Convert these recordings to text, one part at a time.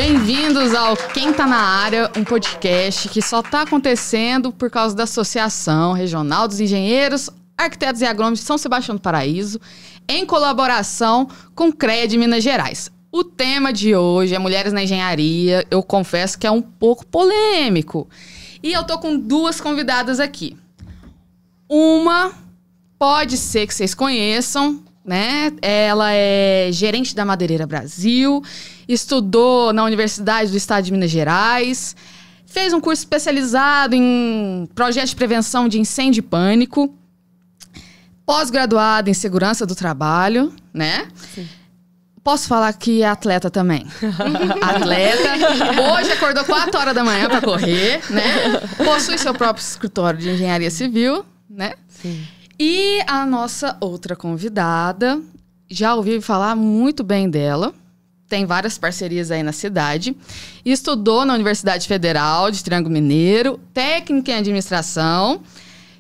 Bem-vindos ao Quem Tá na Área, um podcast que só tá acontecendo por causa da Associação Regional dos Engenheiros, Arquitetos e Agrônomos de São Sebastião do Paraíso, em colaboração com o CREA de Minas Gerais. O tema de hoje é Mulheres na Engenharia. Eu confesso que é um pouco polêmico. E eu tô com duas convidadas aqui. Uma pode ser que vocês conheçam, né? Ela é gerente da Madeireira Brasil, estudou na Universidade do Estado de Minas Gerais, fez um curso especializado em projetos de prevenção de incêndio e pânico, pós-graduada em segurança do trabalho, né? Sim. Posso falar que é atleta também. Atleta. Hoje acordou 4 horas da manhã para correr, né? Possui seu próprio escritório de engenharia civil, né? Sim. E a nossa outra convidada, já ouvi falar muito bem dela. Tem várias parcerias aí na cidade. Estudou na Universidade Federal de Triângulo Mineiro, técnica em administração.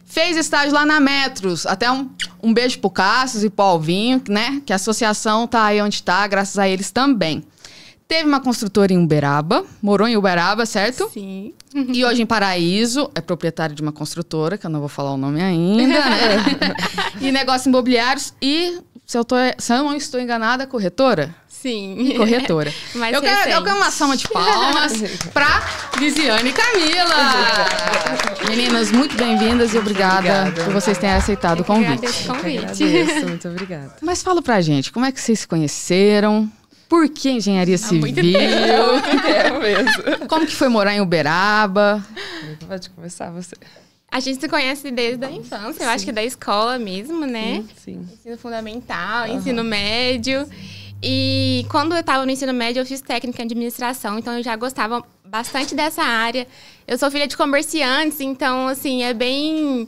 Fez estágio lá na Metros. Até um beijo pro Cássio e pro Alvinho, né? Que a associação tá aí onde tá, graças a eles também. Teve uma construtora em Uberaba. Morou em Uberaba, certo? Sim. E hoje em Paraíso. É proprietário de uma construtora, que eu não vou falar o nome ainda, né? E negócios imobiliários. E, se eu não estou enganada, corretora? Sim. Corretora. Mais eu quero uma salva de palmas pra Lisiane e Camila. Meninas, muito bem-vindas e obrigada por vocês terem aceitado o convite. Agradeço o convite. Agradeço, muito obrigada. Mas fala pra gente, como é que vocês se conheceram? Por que engenharia civil? Muito tempo mesmo. Como que foi morar em Uberaba? Pode começar você. A gente se conhece desde a infância, eu acho que da escola mesmo, né? Sim. Ensino fundamental, ensino médio. E quando eu estava no ensino médio, eu fiz técnica em administração, então eu já gostava bastante dessa área. Eu sou filha de comerciantes, então, assim, é bem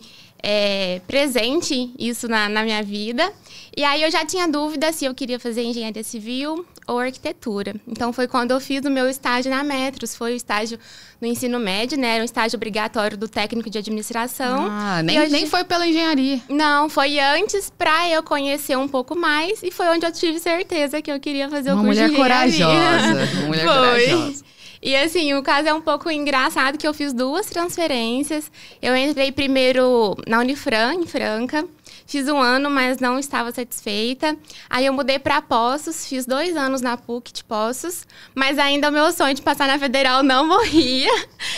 presente isso na minha vida. E aí eu já tinha dúvida se eu queria fazer engenharia civil ou arquitetura. Então foi quando eu fiz o meu estágio na Metros, foi o estágio no ensino médio, né? Era um estágio obrigatório do técnico de administração. Ah, nem foi pela engenharia. Não, foi antes para eu conhecer um pouco mais e foi onde eu tive certeza que eu queria fazer o curso de engenharia. Uma mulher corajosa. E assim, o caso é um pouco engraçado que eu fiz 2 transferências. Eu entrei primeiro na Unifran, em Franca. Fiz 1 ano, mas não estava satisfeita. Aí eu mudei para Poços, fiz 2 anos na PUC de Poços. Mas ainda o meu sonho de passar na Federal não morria.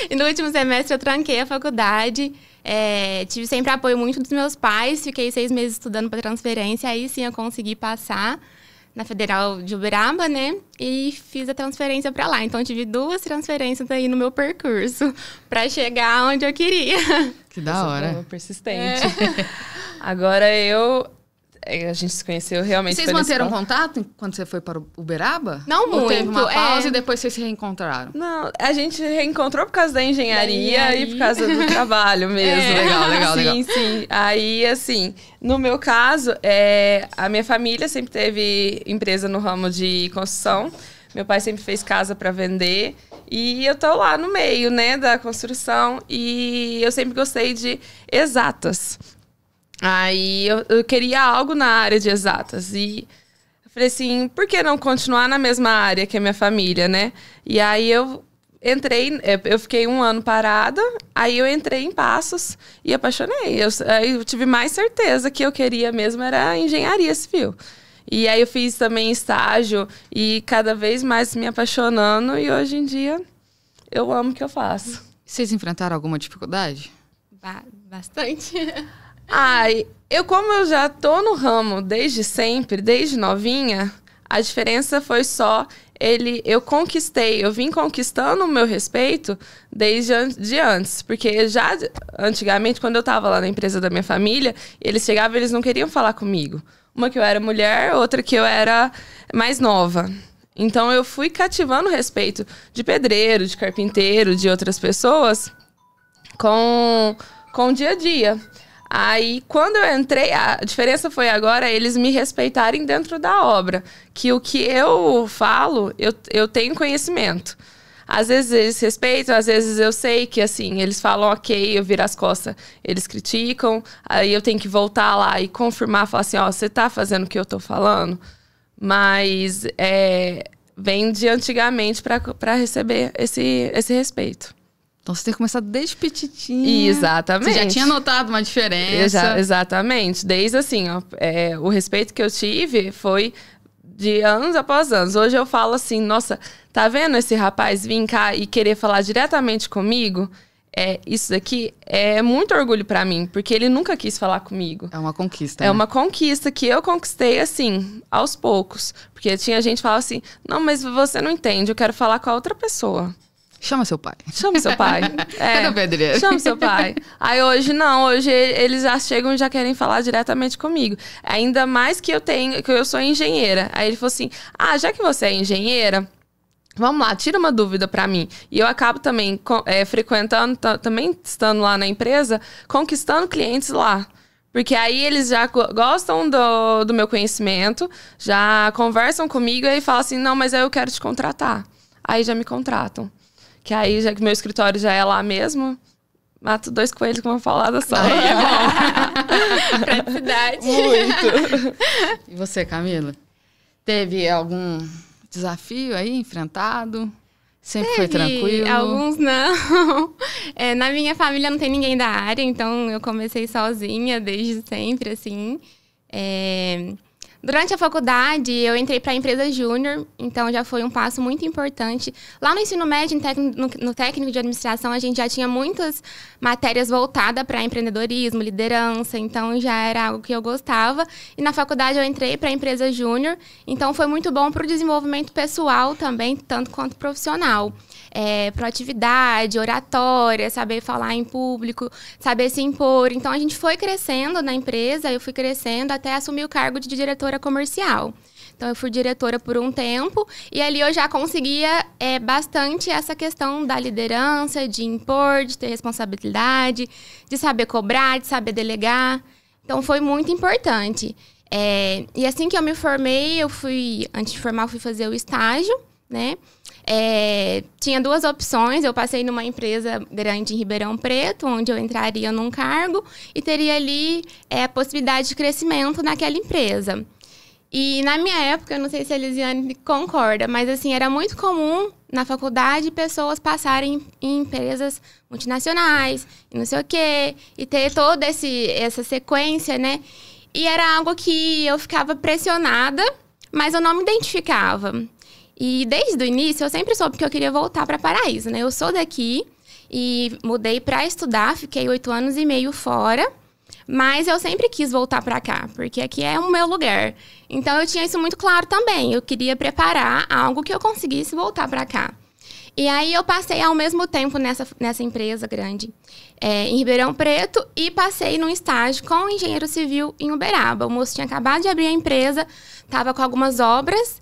E no último semestre eu tranquei a faculdade. Tive sempre apoio muito dos meus pais. Fiquei 6 meses estudando para transferência. Aí sim eu consegui passar na Federal de Uberaba, né? E fiz a transferência para lá. Então, tive 2 transferências aí no meu percurso para chegar onde eu queria. Que da hora. Persistente. Agora a gente se conheceu realmente. Vocês manteram contato quando você foi para Uberaba? Não muito. Ou teve uma pausa e depois vocês se reencontraram? Não, a gente reencontrou por causa da engenharia e por causa do trabalho mesmo. Legal. Sim. Aí, assim, no meu caso, a minha família sempre teve empresa no ramo de construção. Meu pai sempre fez casa para vender. E eu tô lá no meio, né, da construção. E eu sempre gostei de exatas. Aí eu queria algo na área de exatas. E eu falei assim, por que não continuar na mesma área que a minha família, né? E aí eu fiquei 1 ano parada, aí eu entrei em Passos e apaixonei. Aí eu tive mais certeza que eu queria mesmo era engenharia civil. E aí eu fiz também estágio e cada vez mais me apaixonando. E hoje em dia eu amo o que eu faço. Vocês enfrentaram alguma dificuldade? Bastante. Como eu já tô no ramo desde sempre, desde novinha, a diferença foi só eu vim conquistando o meu respeito desde antes. Porque já antigamente, quando eu tava lá na empresa da minha família, eles chegavam e eles não queriam falar comigo. Uma que eu era mulher, outra que eu era mais nova. Então eu fui cativando o respeito de pedreiro, de carpinteiro, de outras pessoas com o dia a dia. Aí, quando eu entrei, a diferença foi agora eles me respeitarem dentro da obra. Que o que eu falo, eu tenho conhecimento. Às vezes eles respeitam, às vezes eu sei que, assim, eles falam ok, eu viro as costas, eles criticam. Aí eu tenho que voltar lá e confirmar, falar assim, ó, você tá fazendo o que eu tô falando? Mas vem de antigamente para receber esse respeito. Então você tem começado desde petitinha. Exatamente. Você já tinha notado uma diferença. Exatamente. Desde assim, ó, o respeito que eu tive foi de anos após anos. Hoje eu falo assim, nossa, tá vendo esse rapaz vir cá e querer falar diretamente comigo? Isso daqui é muito orgulho pra mim, porque ele nunca quis falar comigo. É uma conquista, É né? uma conquista que eu conquistei, assim, aos poucos. Porque tinha gente que falava assim, não, mas você não entende, eu quero falar com a outra pessoa. Chama seu pai. Chama seu pai. Cadê o pedreiro? Chama seu pai. Aí hoje não, hoje eles já chegam e já querem falar diretamente comigo. Ainda mais que eu sou engenheira. Aí ele falou assim, já que você é engenheira, vamos lá, tira uma dúvida pra mim. E eu acabo também frequentando, também estando lá na empresa, conquistando clientes lá. Porque aí eles já gostam do meu conhecimento, já conversam comigo e aí falam assim, não, mas aí eu quero te contratar. Aí já me contratam. Que aí, já que meu escritório já é lá mesmo, mato 2 coelhos com uma paulada só. Praticidade. Muito. E você, Camila? Teve algum desafio aí enfrentado? Sempre foi tranquilo? Alguns não. Na minha família não tem ninguém da área, então eu comecei sozinha desde sempre, assim. Durante a faculdade, eu entrei para a empresa júnior, então já foi um passo muito importante. Lá no ensino médio, no técnico de administração, a gente já tinha muitas matérias voltadas para empreendedorismo, liderança, então já era algo que eu gostava. E na faculdade eu entrei para a empresa júnior, então foi muito bom para o desenvolvimento pessoal também, tanto quanto profissional. Proatividade, oratória, saber falar em público, saber se impor. Então, a gente foi crescendo na empresa, eu fui crescendo até assumir o cargo de diretora comercial. Então, eu fui diretora por um tempo e ali eu já conseguia bastante essa questão da liderança, de impor, de ter responsabilidade, de saber cobrar, de saber delegar. Então, foi muito importante. E assim que eu me formei, antes de formar, eu fui fazer o estágio, né? Tinha 2 opções, eu passei numa empresa grande em Ribeirão Preto, onde eu entraria num cargo e teria ali a possibilidade de crescimento naquela empresa. E na minha época, eu não sei se a Elisiane concorda, mas assim, era muito comum na faculdade pessoas passarem em empresas multinacionais, e não sei o quê, e ter toda essa sequência, né? E era algo que eu ficava pressionada, mas eu não me identificava. E desde o início, eu sempre soube que eu queria voltar para Paraíso, né? Eu sou daqui e mudei para estudar, fiquei 8 anos e meio fora. Mas eu sempre quis voltar para cá, porque aqui é o meu lugar. Então, eu tinha isso muito claro também. Eu queria preparar algo que eu conseguisse voltar para cá. E aí, eu passei ao mesmo tempo nessa empresa grande, em Ribeirão Preto, e passei num estágio com o engenheiro civil em Uberaba. O moço tinha acabado de abrir a empresa, estava com algumas obras,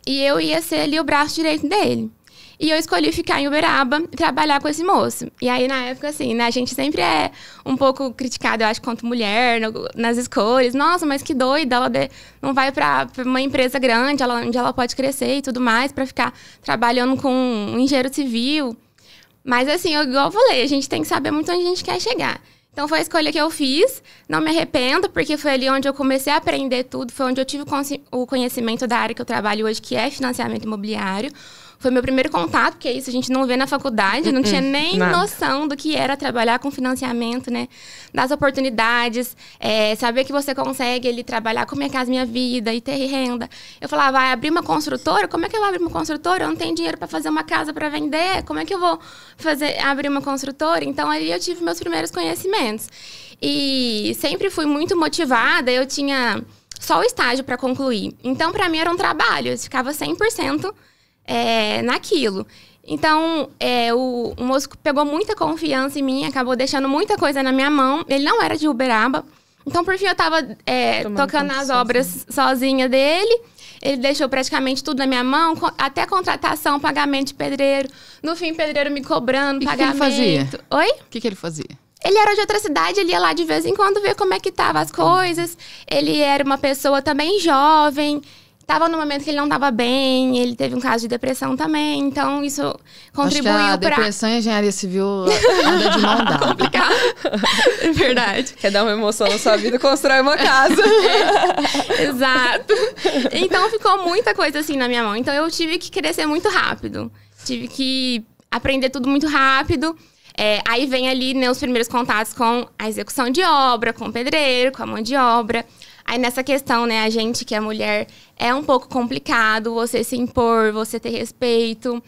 e eu ia ser ali o braço direito dele. E eu escolhi ficar em Uberaba e trabalhar com esse moço. E aí, na época, assim, né? A gente sempre é um pouco criticado, eu acho, quanto mulher, nas escolhas. Nossa, mas que doida, ela não vai pra uma empresa grande, onde ela pode crescer e tudo mais, pra ficar trabalhando com um engenheiro civil. Mas, assim, igual eu falei, a gente tem que saber muito onde a gente quer chegar. Então, foi a escolha que eu fiz. Não me arrependo, porque foi ali onde eu comecei a aprender tudo. Foi onde eu tive o conhecimento da área que eu trabalho hoje, que é financiamento imobiliário. Foi meu primeiro contato, porque isso a gente não vê na faculdade. Não tinha nem noção do que era trabalhar com financiamento, né? Das oportunidades, saber que você consegue ali trabalhar com Minha Casa Minha Vida e ter renda. Eu falava, vai abrir uma construtora? Como é que eu vou abrir uma construtora? Eu não tenho dinheiro para fazer uma casa para vender. Como é que eu vou abrir uma construtora? Então, ali eu tive meus primeiros conhecimentos. E sempre fui muito motivada. Eu tinha só o estágio para concluir. Então, para mim, era um trabalho. Eu ficava 100% naquilo. Então, o moço pegou muita confiança em mim, acabou deixando muita coisa na minha mão. Ele não era de Uberaba. Então, por fim, eu tava tocando as obras sozinha dele. Ele deixou praticamente tudo na minha mão, até contratação, pagamento de pedreiro. No fim, pedreiro me cobrando, pagamento. O que ele fazia? Oi? O que ele fazia? Ele era de outra cidade, ele ia lá de vez em quando ver como é que tava as coisas. Ele era uma pessoa também jovem, tava no momento que ele não tava bem, ele teve um caso de depressão também, então isso contribuiu Acho que a pra... depressão e a engenharia civil anda de mão dada. Complicado. É verdade. Quer dar uma emoção na sua vida, constrói uma casa. Exato. Então ficou muita coisa assim na minha mão. Então eu tive que crescer muito rápido. Tive que aprender tudo muito rápido. Aí vem ali, né, os primeiros contatos com a execução de obra, com o pedreiro, com a mão de obra. Aí nessa questão, né, a gente que é mulher, é um pouco complicado você se impor, você ter respeito.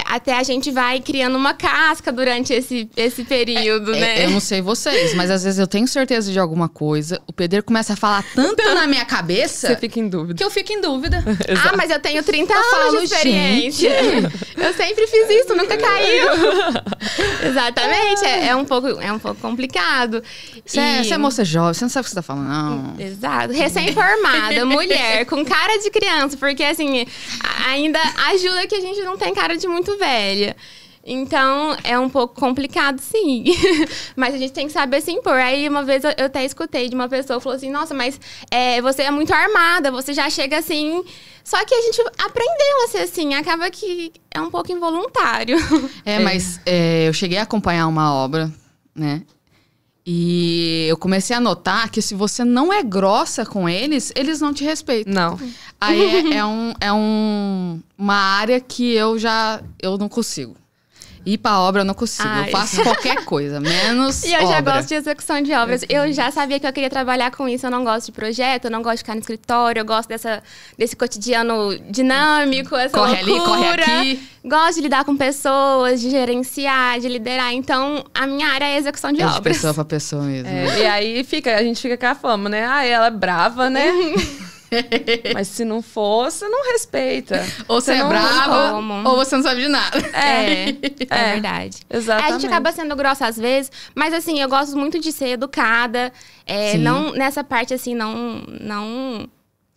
Até a gente vai criando uma casca durante esse período, né? Eu não sei vocês, mas às vezes eu tenho certeza de alguma coisa, o pedreiro começa a falar tanto na minha cabeça... Você fica em dúvida. Que eu fico em dúvida. Ah, mas eu tenho 30 anos de experiência. Eu sempre fiz isso, nunca caiu. Exatamente, é um pouco complicado. Você é moça jovem, você não sabe o que você tá falando, não. Exato. Recém-formada, mulher, com cara de criança, porque assim, ainda ajuda que a gente não tem cara de muito velha. Então, é um pouco complicado, sim. Mas a gente tem que saber se impor. Aí, uma vez, eu até escutei de uma pessoa, falou assim, nossa, mas você é muito armada, você já chega assim... Só que a gente aprendeu a ser assim, acaba que é um pouco involuntário. Mas eu cheguei a acompanhar uma obra, né? E eu comecei a notar que se você não é grossa com eles, eles não te respeitam. Não. Aí uma área que eu não consigo. Ir pra obra eu não consigo. Ai. Eu faço qualquer coisa, menos E eu já obra. gosto de execução de obras. Eu já sabia que eu queria trabalhar com isso. Eu não gosto de projeto, eu não gosto de ficar no escritório. Eu gosto desse cotidiano dinâmico, essa Corre loucura. ali, corre aqui. Gosto de lidar com pessoas, de gerenciar, de liderar. Então, a minha área é execução de De obras. pessoa pra pessoa mesmo. E aí a gente fica com a fama, né? Ah, ela é brava, né? Mas se não for, você não respeita. Ou você é não- brava, como. ou você não sabe de nada. É verdade. Exatamente. A gente acaba sendo grossa às vezes, mas assim, eu gosto muito de ser educada. Sim. Não nessa parte, assim, não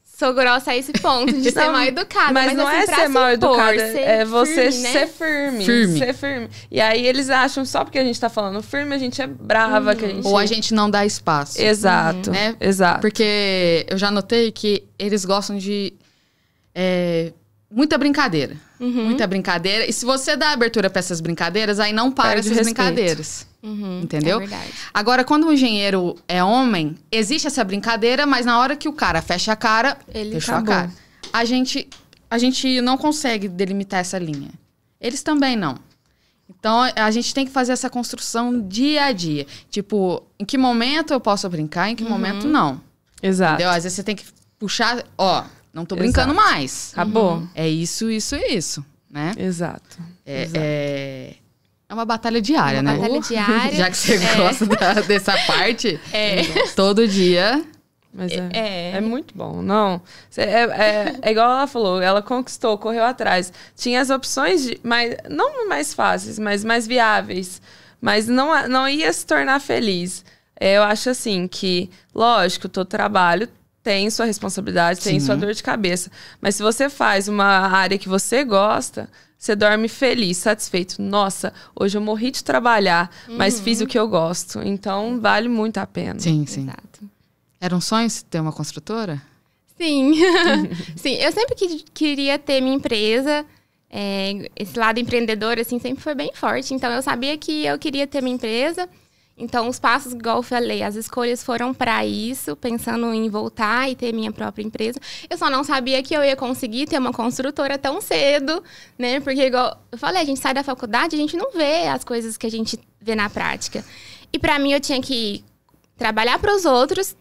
sou grossa a esse ponto de ser Não, mal educada. Mas não assim, é pra ser se mal impor, educada, ser é você firme, né? ser firme. Firme. Ser firme. E aí eles acham, só porque a gente tá falando firme, a gente é brava, que a gente... Ou a gente não dá espaço. Exato, Né? exato. Porque eu já notei que eles gostam de muita brincadeira. Muita brincadeira. E se você dá abertura pra essas brincadeiras, aí não para Perde essas respeito. brincadeiras. Entendeu? É verdade. Agora, quando o engenheiro é homem, existe essa brincadeira, mas na hora que o cara fecha a cara, Ele fechou acabou. a cara. A gente não consegue delimitar essa linha. Eles também não. Então, a gente tem que fazer essa construção dia a dia. Tipo, em que momento eu posso brincar, em que momento não. Exato. Entendeu? Às vezes você tem que puxar, não tô brincando Exato. mais. Acabou. É isso, né? Exato. É uma batalha diária, Uma né? batalha diária. Já que você gosta dessa parte, todo dia. Mas é muito bom, não. É igual ela falou, ela conquistou, correu atrás. Tinha as opções, não mais fáceis, mas mais viáveis. Mas não ia se tornar feliz. Eu acho assim que, lógico, todo trabalho tem sua responsabilidade, tem Sim. sua dor de cabeça. Mas se você faz uma área que você gosta, você dorme feliz, satisfeito. Nossa, hoje eu morri de trabalhar, mas fiz o que eu gosto. Então, vale muito a pena. Sim, sim. Exato. Era um sonho ter uma construtora? Sim. Sim, eu sempre queria ter minha empresa. Esse lado empreendedor, assim, sempre foi bem forte. Então, eu sabia que eu queria ter minha empresa. Então, os passos, igual eu falei, as escolhas foram para isso, pensando em voltar e ter minha própria empresa. Eu só não sabia que eu ia conseguir ter uma construtora tão cedo, né? Porque, igual eu falei, a gente sai da faculdade, a gente não vê as coisas que a gente vê na prática. E para mim, eu tinha que trabalhar para os outros,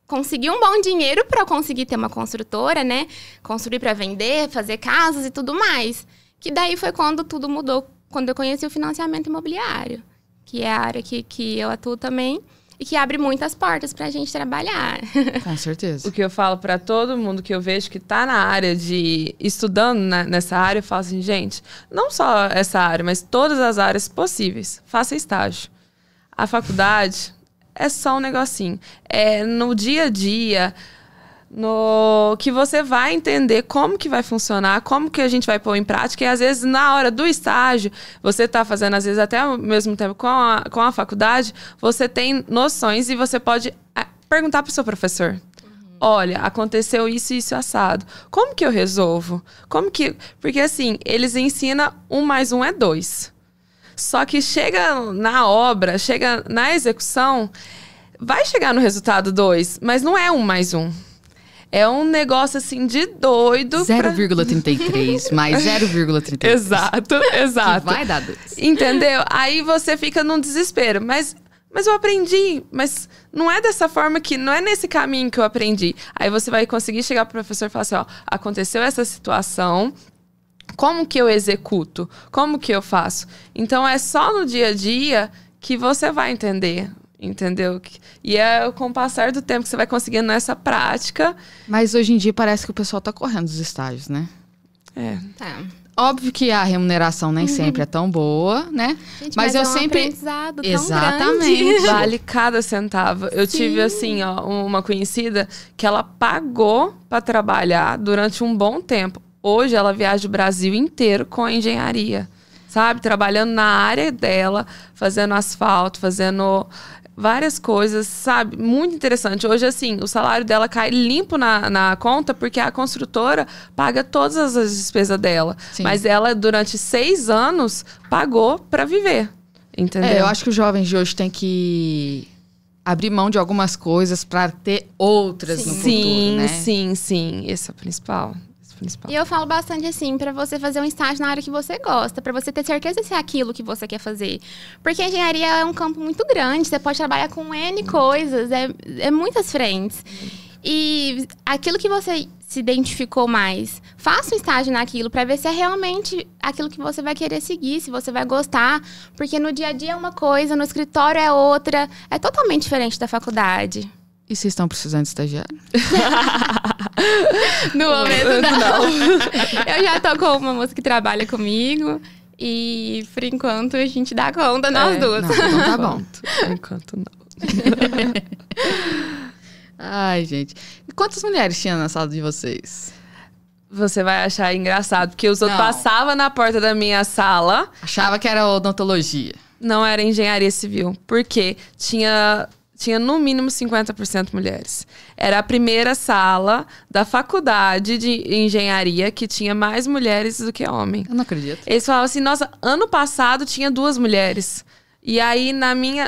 conseguir um bom dinheiro para conseguir ter uma construtora, né? Construir para vender, fazer casas e tudo mais. Que daí foi quando tudo mudou, quando eu conheci o financiamento imobiliário, que é a área que eu atuo também e que abre muitas portas pra gente trabalhar. Com certeza. O que eu falo pra todo mundo que eu vejo que tá na área de... estudando nessa área, eu falo assim, gente, não só essa área, mas todas as áreas possíveis. Faça estágio. A faculdade é só um negocinho. É no dia a dia, no que você vai entender como que vai funcionar, como que a gente vai pôr em prática. E às vezes, na hora do estágio, você tá fazendo, às vezes, até ao mesmo tempo com a faculdade, você tem noções e você pode perguntar pro seu professor. olha, aconteceu isso, isso, assado. Como que eu resolvo? Porque assim, eles ensinam 1 mais 1 é 2. Só que chega na obra, chega na execução, vai chegar no resultado 2, mas não é 1 mais 1. É um negócio assim de doido. 0,33 mais 0,33. Exato. Que vai dar 2. Entendeu? Aí você fica num desespero. Mas eu aprendi. Mas não é dessa forma não é nesse caminho que eu aprendi. Aí você vai conseguir chegar pro professor e falar assim, ó, aconteceu essa situação, como que eu executo? Como que eu faço? Então é só no dia a dia que você vai entender. Entendeu? E é com o passar do tempo que você vai conseguindo essa prática. Mas hoje em dia parece que o pessoal tá correndo dos estágios, né? É. Tá. Óbvio que a remuneração nem sempre é tão boa, né? Mas eu é um sempre... aprendizado tão Exatamente. grande. Vale cada centavo. Eu tive, assim, ó, uma conhecida que ela pagou pra trabalhar durante um bom tempo. Hoje ela viaja o Brasil inteiro com a engenharia. Sabe? Trabalhando na área dela, fazendo asfalto, fazendo várias coisas, sabe? Muito interessante. Hoje, assim, o salário dela cai limpo na conta porque a construtora paga todas as despesas dela. Sim. Mas ela, durante 6 anos, pagou pra viver. Entendeu? eu acho que os jovens de hoje têm que abrir mão de algumas coisas pra ter outras no futuro, né? Sim. Esse é o principal. E eu falo bastante assim, pra você fazer um estágio na área que você gosta, pra você ter certeza se é aquilo que você quer fazer. Porque a engenharia é um campo muito grande, você pode trabalhar com N coisas, é muitas frentes. E aquilo que você se identificou mais, faça um estágio naquilo pra ver se é realmente aquilo que você vai querer seguir, se você vai gostar. Porque no dia a dia é uma coisa, no escritório é outra, é totalmente diferente da faculdade. E vocês estão precisando de estagiário? No momento, não. Eu já tô com uma moça que trabalha comigo. E, por enquanto, a gente dá conta, nós duas. Não, então tá bom. Por enquanto, não. Ai, gente. E quantas mulheres tinha na sala de vocês? Você vai achar engraçado, porque os outros Não. passavam na porta da minha sala. Achava que era odontologia. Não era engenharia civil. Porque tinha no mínimo 50% mulheres. Era a primeira sala da faculdade de engenharia que tinha mais mulheres do que homens. Eu não acredito. Eles falavam assim, nossa, ano passado tinha 2 mulheres. E aí,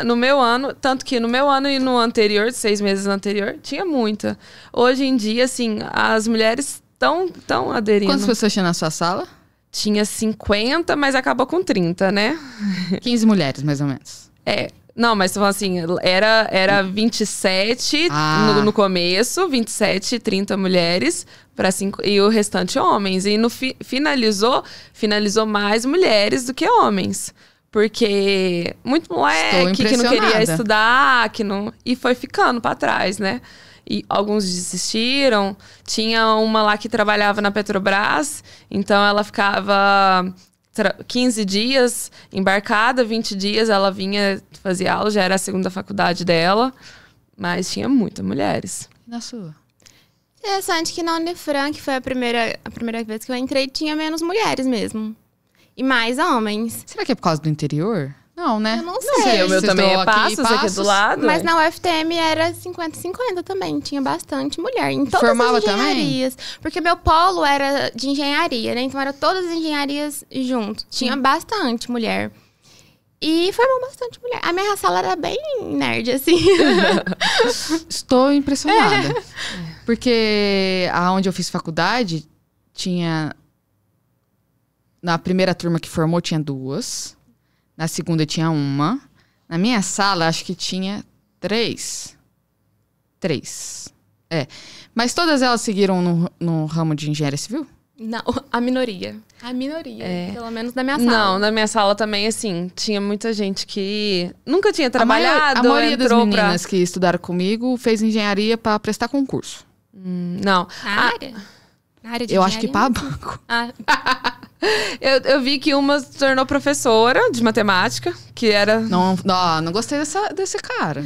no meu ano, tanto que no meu ano e no anterior, 6 meses anterior, tinha muita. Hoje em dia, assim, as mulheres estão aderindo. Quantas pessoas tinha na sua sala? Tinha 50, mas acabou com 30, né? 15 mulheres, mais ou menos. Não, mas tô falando assim, era 27 no começo, 27, 30 mulheres, e o restante homens. E no finalizou mais mulheres do que homens. Porque muito moleque que não queria estudar, e foi ficando pra trás, né? E alguns desistiram. Tinha uma lá que trabalhava na Petrobras, então ela ficava 15 dias embarcada, 20 dias ela vinha fazer aula, já era a segunda faculdade dela, mas tinha muitas mulheres. E na sua? Interessante que na Unifran, que foi a primeira vez que eu entrei, tinha menos mulheres mesmo. E mais homens. Será que é por causa do interior? Não, né? Eu não sei. O meu Vocês também estão é Passos, aqui do lado. Mas na UFTM era 50-50 também. Tinha bastante mulher. Em todas Formava as engenharias. Porque meu polo era de engenharia, né? Então era todas as engenharias junto. Tinha bastante mulher. E formou bastante mulher. A minha sala era bem nerd, assim. Estou impressionada. Porque aonde eu fiz faculdade, tinha... Na primeira turma que formou, tinha 2. Na segunda, tinha 1. Na minha sala, acho que tinha 3. 3. Mas todas elas seguiram no ramo de engenharia civil? Não, a minoria. A minoria, pelo menos da minha sala. Não, na minha sala também, assim, tinha muita gente que nunca tinha trabalhado. A maioria das meninas que estudaram comigo fez engenharia para prestar concurso. Não. Na área? Na área de eu acho que engenharia? para banco. Eu vi que uma se tornou professora de matemática, que era... Não gostei desse cara.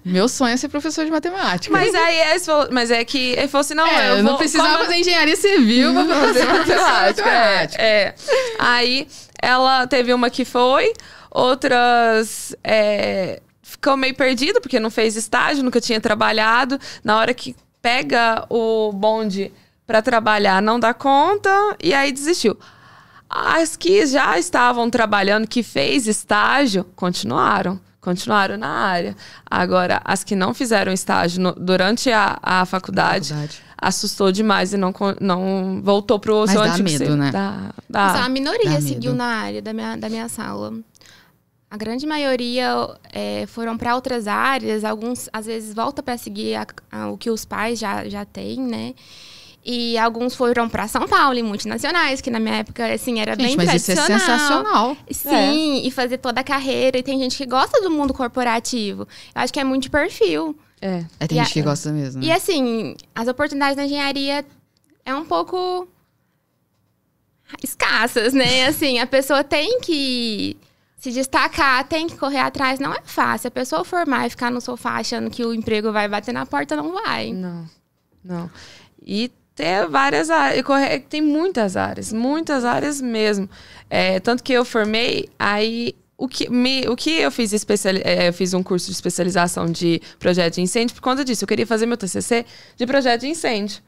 Meu sonho é ser professor de matemática. Mas é que ele falou assim, eu não precisava fazer engenharia civil pra fazer matemática. Aí ela teve uma que foi, outras ficou meio perdida, porque não fez estágio, nunca tinha trabalhado. Na hora que pega o bonde para trabalhar, não dá conta, e aí desistiu. As que já estavam trabalhando, que fez estágio, continuaram na área. Agora, as que não fizeram estágio durante a faculdade, assustou demais e não voltou pro seu antigo... Mas dá medo, né? Dá. A minoria seguiu na área da minha sala. A grande maioria foram para outras áreas. Alguns, às vezes, voltam para seguir o que os pais já têm, né? E alguns foram para São Paulo, em multinacionais, que na minha época, assim, era bem mas tradicional. Isso é sensacional. Sim, e fazer toda a carreira. E tem gente que gosta do mundo corporativo. Eu acho que é muito de perfil. Tem gente que gosta mesmo. E assim, as oportunidades na engenharia é um pouco escassas, né? Assim, a pessoa tem que se destacar, tem que correr atrás. Não é fácil. A pessoa formar e ficar no sofá achando que o emprego vai bater na porta, não vai. Não. E ter várias áreas. Tem muitas áreas mesmo. Tanto que eu formei, aí o que eu fiz eu fiz um curso de especialização de projeto de incêndio por conta disso. Eu queria fazer meu TCC de projeto de incêndio.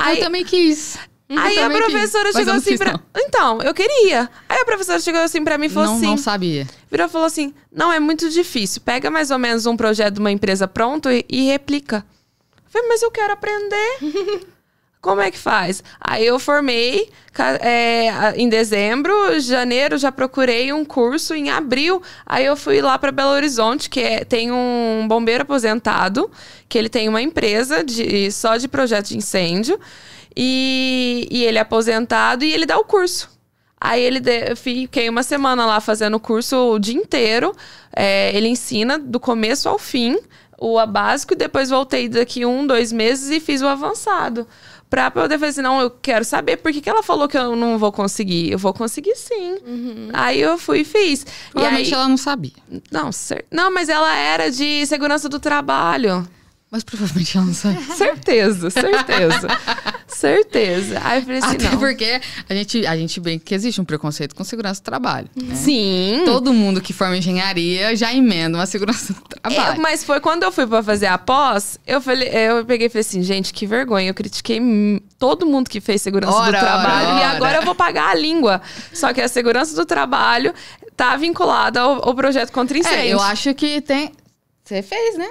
Eu também quis. Aí a professora chegou assim pra... Então, eu queria. Aí a professora chegou assim pra mim e falou assim... Não sabia. Virou e falou assim, não, é muito difícil. Pega mais ou menos um projeto de uma empresa pronto e replica. Eu falei, mas eu quero aprender. Como é que faz? Aí eu formei em dezembro, janeiro já procurei um curso em abril. Aí eu fui lá para Belo Horizonte, que tem um bombeiro aposentado, que ele tem uma empresa só de projeto de incêndio. E ele é aposentado e ele dá o curso. Aí fiquei uma semana lá fazendo o curso o dia inteiro. Ele ensina do começo ao fim o básico. E depois voltei daqui 1-2 meses e fiz o avançado. Pra poder fazer assim, não, eu quero saber por que ela falou que eu não vou conseguir. Eu vou conseguir sim. Aí eu fui e fiz. Provavelmente ela não sabia. Não, mas ela era de segurança do trabalho. Mas provavelmente ela não sabia. Certeza. Aí eu falei assim, Até não. porque a gente brinca que existe um preconceito com segurança do trabalho. Né? Sim. Todo mundo que forma engenharia já emenda uma segurança do trabalho. Mas foi quando eu fui pra fazer a pós, eu peguei e falei assim, gente, que vergonha. Eu critiquei todo mundo que fez segurança do trabalho. E agora eu vou pagar a língua. Só que a segurança do trabalho tá vinculada ao projeto contra incêndio. Eu acho que tem... Você fez, né?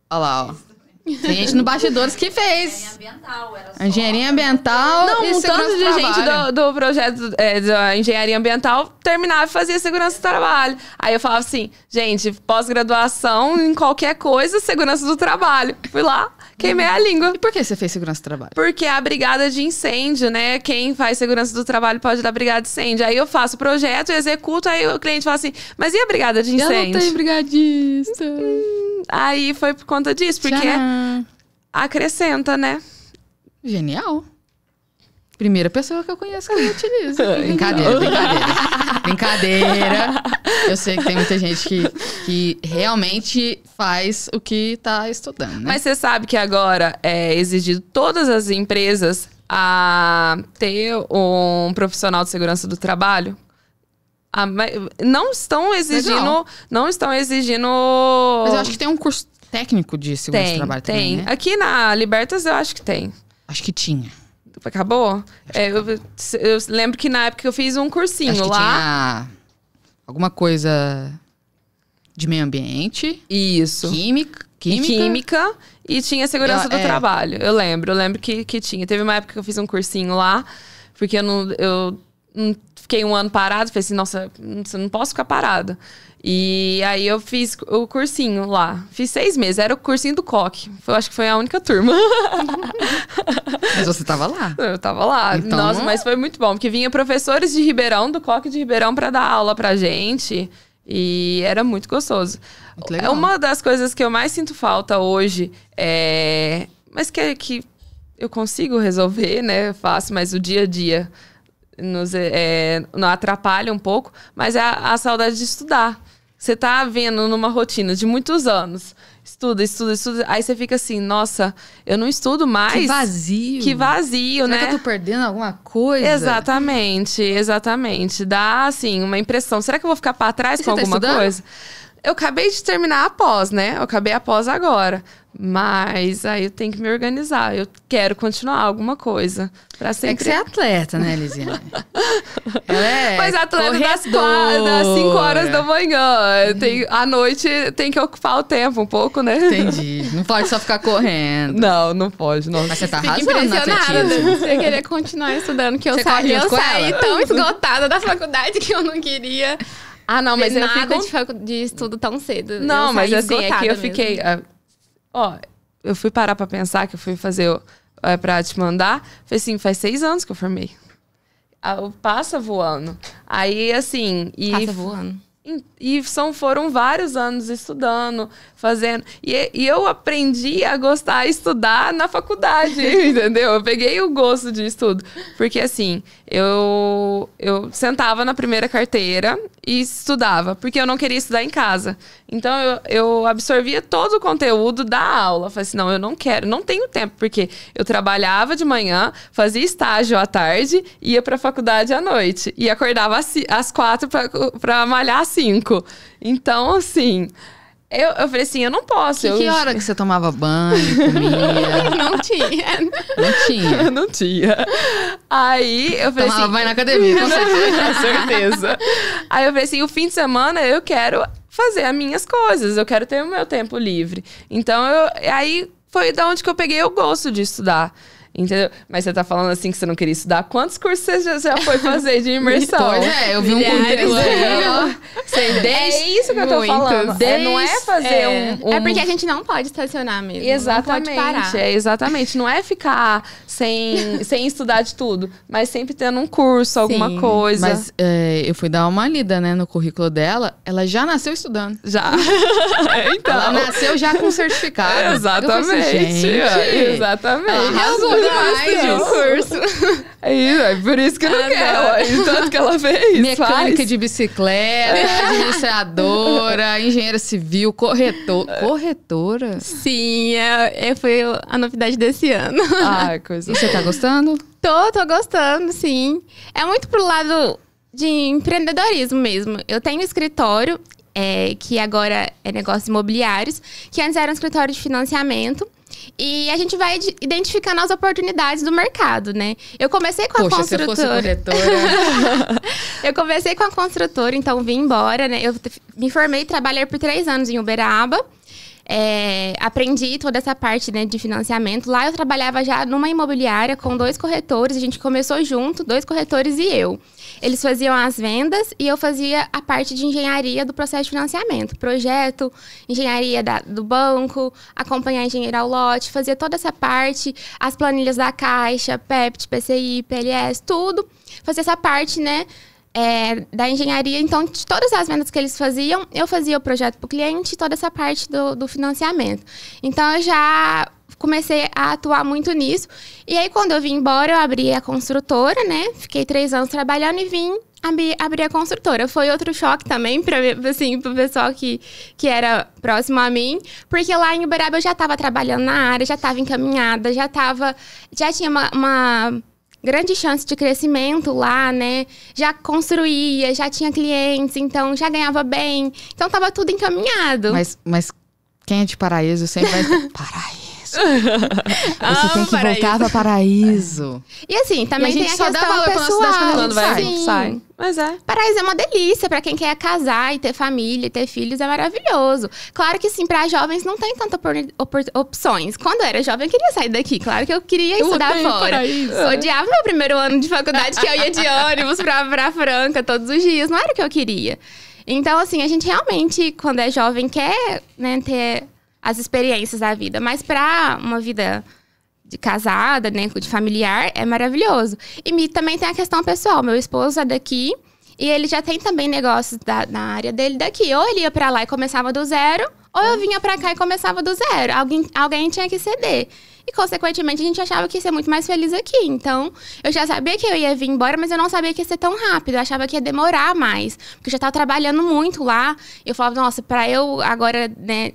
Olha lá, ó. Tem gente no bastidores que fez. Engenharia ambiental. Não, e um tanto de gente trabalho. do projeto da engenharia ambiental terminava e fazia segurança do trabalho. Aí eu falava assim, gente, pós-graduação em qualquer coisa, segurança do trabalho. Fui lá, queimei a língua. E por que você fez segurança do trabalho? Porque a brigada de incêndio, né? Quem faz segurança do trabalho pode dar brigada de incêndio. Aí eu faço o projeto, executo, aí o cliente fala assim, mas e a brigada de incêndio? Eu não tenho brigadista. Aí foi por conta disso, porque acrescenta, né? Genial. Primeira pessoa que eu conheço que utiliza. Brincadeira. Eu sei que tem muita gente que realmente faz o que tá estudando, né? Mas você sabe que agora é exigido todas as empresas a ter um profissional de segurança do trabalho? Não estão exigindo... Mas eu acho que tem um curso técnico de segurança do trabalho também, né? Aqui na Libertas eu acho que tem. Acho que tinha. Acabou? Eu lembro que na época que eu fiz um cursinho acho que lá. Tinha alguma coisa de meio ambiente. Isso. Química. E tinha segurança do trabalho. Eu lembro que tinha. Teve uma época que eu fiz um cursinho lá. Porque eu não fiquei um ano parado. Falei assim, nossa, não posso ficar parada. E aí eu fiz o cursinho lá. Fiz 6 meses. Era o cursinho do coque. Eu acho que foi a única turma. Mas você tava lá? Eu tava lá. Então, nossa, mas foi muito bom. Porque vinha professores de Ribeirão, do coque de Ribeirão, pra dar aula pra gente. E era muito gostoso. Muito legal. Uma das coisas que eu mais sinto falta hoje mas que eu consigo resolver, né? Eu faço, mas o dia a dia nos atrapalha um pouco. Mas é a saudade de estudar. Você tá vendo numa rotina de muitos anos. Estuda. Aí você fica assim, nossa, eu não estudo mais. Que vazio. Será, né? Será que eu tô perdendo alguma coisa? Exatamente. Dá, assim, uma impressão. Será que eu vou ficar pra trás com alguma coisa? Eu acabei de terminar a pós, né? Eu acabei a pós agora. Mas aí eu tenho que me organizar. Eu quero continuar alguma coisa. Pra sempre... É que você é atleta, né, Elisiane? Ela é Mas atleta das 5 horas da manhã. À noite tem que ocupar o tempo um pouco, né? Entendi. Não pode só ficar correndo. Não pode. Nossa. Mas você tá Fico arrasando no impressionada atletismo. de você querer continuar estudando, que eu Você corre saí junto com saí ela? tão esgotada da faculdade que eu não queria Ah, não, mas ver eu nada fico... de estudo tão cedo. Não, eu mas saí assim, é que esgotada eu mesmo. fiquei... eu fui parar pra pensar, que eu fui fazer pra te mandar. Falei assim, faz 6 anos que eu formei. Passa voando. Aí, assim... Passa voando. E foram vários anos estudando, fazendo. E eu aprendi a gostar de estudar na faculdade, entendeu? Eu peguei o gosto de estudo. Porque, assim, eu sentava na primeira carteira e estudava, porque eu não queria estudar em casa. Então, eu absorvia todo o conteúdo da aula. Falei assim, não, eu não quero, não tenho tempo, porque eu trabalhava de manhã, fazia estágio à tarde, ia pra faculdade à noite. E acordava às 4 pra malhar às 5. Então, assim, eu falei assim, eu não posso. Que hora que você tomava banho, comia? Não tinha. Não tinha. Não tinha. Aí eu falei Tomava assim... banho na academia, com certeza. Com certeza. Aí eu falei assim, o fim de semana eu quero fazer as minhas coisas, eu quero ter o meu tempo livre. Então, aí foi da onde que eu peguei o gosto de estudar. Entendeu? Mas você tá falando assim que você não queria estudar. Quantos cursos você já foi fazer de imersão? Pois é, eu vi um currículo aí, ó. É isso que eu tô falando. Não é fazer um... É porque a gente não pode estacionar mesmo. Exatamente. Não pode parar. Exatamente. Não é ficar sem estudar de tudo, mas sempre tendo um curso, alguma coisa. Mas eu fui dar uma lida, né, no currículo dela. Ela já nasceu estudando. Já. Então. Ela nasceu já com certificado. Exatamente. Eu falei assim, gente, exatamente. ela arrasou demais de um isso. curso. É por isso que não quer. Ué. Tanto que ela fez. Mecânica de bicicleta, administradora, engenheira civil, corretora. Sim, foi a novidade desse ano. Ai, coisa. E você tá gostando? Tô gostando, sim. É muito pro lado de empreendedorismo mesmo. Eu tenho um escritório, que agora é negócios imobiliários, que antes era um escritório de financiamento. E a gente vai identificando as oportunidades do mercado, né? Eu comecei com a construtora. Se eu fosse corretora... Eu comecei com a construtora, então vim embora, né? Eu me formei e trabalhei por 3 anos em Uberaba. Aprendi toda essa parte, né, de financiamento. Lá eu trabalhava já numa imobiliária com 2 corretores. A gente começou junto, 2 corretores e eu. Eles faziam as vendas e eu fazia a parte de engenharia do processo de financiamento. Projeto, engenharia do banco, acompanhar engenheiro ao lote, fazia toda essa parte, as planilhas da Caixa, PEPT, PCI, PLS, tudo. Fazia essa parte, né, da engenharia. Então, de todas as vendas que eles faziam, eu fazia o projeto para o cliente e toda essa parte do financiamento. Então, eu já comecei a atuar muito nisso. E aí, quando eu vim embora, eu abri a construtora, né? Fiquei 3 anos trabalhando e vim abrir a construtora. Foi outro choque também pro pessoal que era próximo a mim. Porque lá em Uberaba eu já estava trabalhando na área, já estava encaminhada, já tinha uma grande chance de crescimento lá, né? Já construía, já tinha clientes, então já ganhava bem. Então, tava tudo encaminhado. Mas quem é de Paraíso sempre vai... Paraíso. Você tem que voltar pra Paraíso. E assim, também e a gente tem a só dá questão valor pra nossa cidade quando pessoal. a gente sai. Mas Paraíso é uma delícia pra quem quer casar e ter família e ter filhos, é maravilhoso. Claro que sim, pra jovens não tem tanta opções. Quando eu era jovem, eu queria sair daqui. Claro que eu queria estudar fora. Odiava meu primeiro ano de faculdade, que eu ia de ônibus pra Franca todos os dias. Não era o que eu queria. Então, assim, a gente realmente, quando é jovem, quer, né, ter as experiências da vida. Mas pra uma vida de casada, né, de familiar, é maravilhoso. E também tem a questão pessoal. Meu esposo é daqui e ele já tem também negócios na área dele daqui. Ou ele ia pra lá e começava do zero, ou eu vinha pra cá e começava do zero. Alguém tinha que ceder. E, consequentemente, a gente achava que ia ser muito mais feliz aqui. Então, eu já sabia que eu ia vir embora, mas eu não sabia que ia ser tão rápido. Eu achava que ia demorar mais. Porque eu já estava trabalhando muito lá. Eu falava, nossa, pra eu agora, né,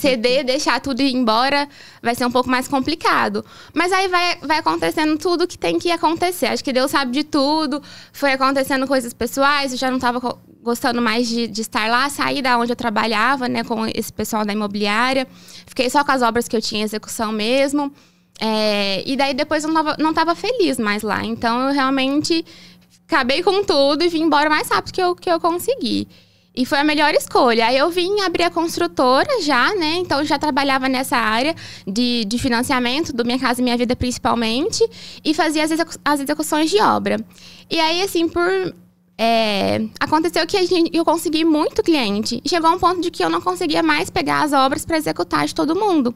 ceder, deixar tudo ir embora, vai ser um pouco mais complicado. Mas aí vai acontecendo tudo que tem que acontecer. Acho que Deus sabe de tudo. Foi acontecendo coisas pessoais, eu já não estava gostando mais de estar lá, saí da onde eu trabalhava, né, com esse pessoal da imobiliária. Fiquei só com as obras que eu tinha em execução mesmo. E daí depois eu não tava feliz mais lá. Então eu realmente acabei com tudo e vim embora mais rápido que eu consegui. E foi a melhor escolha. Aí eu vim abrir a construtora já, né? Então eu já trabalhava nessa área de financiamento do Minha Casa Minha Vida principalmente. E fazia as execuções de obra. E aí, assim, aconteceu que eu consegui muito cliente. E chegou a um ponto de que eu não conseguia mais pegar as obras para executar de todo mundo.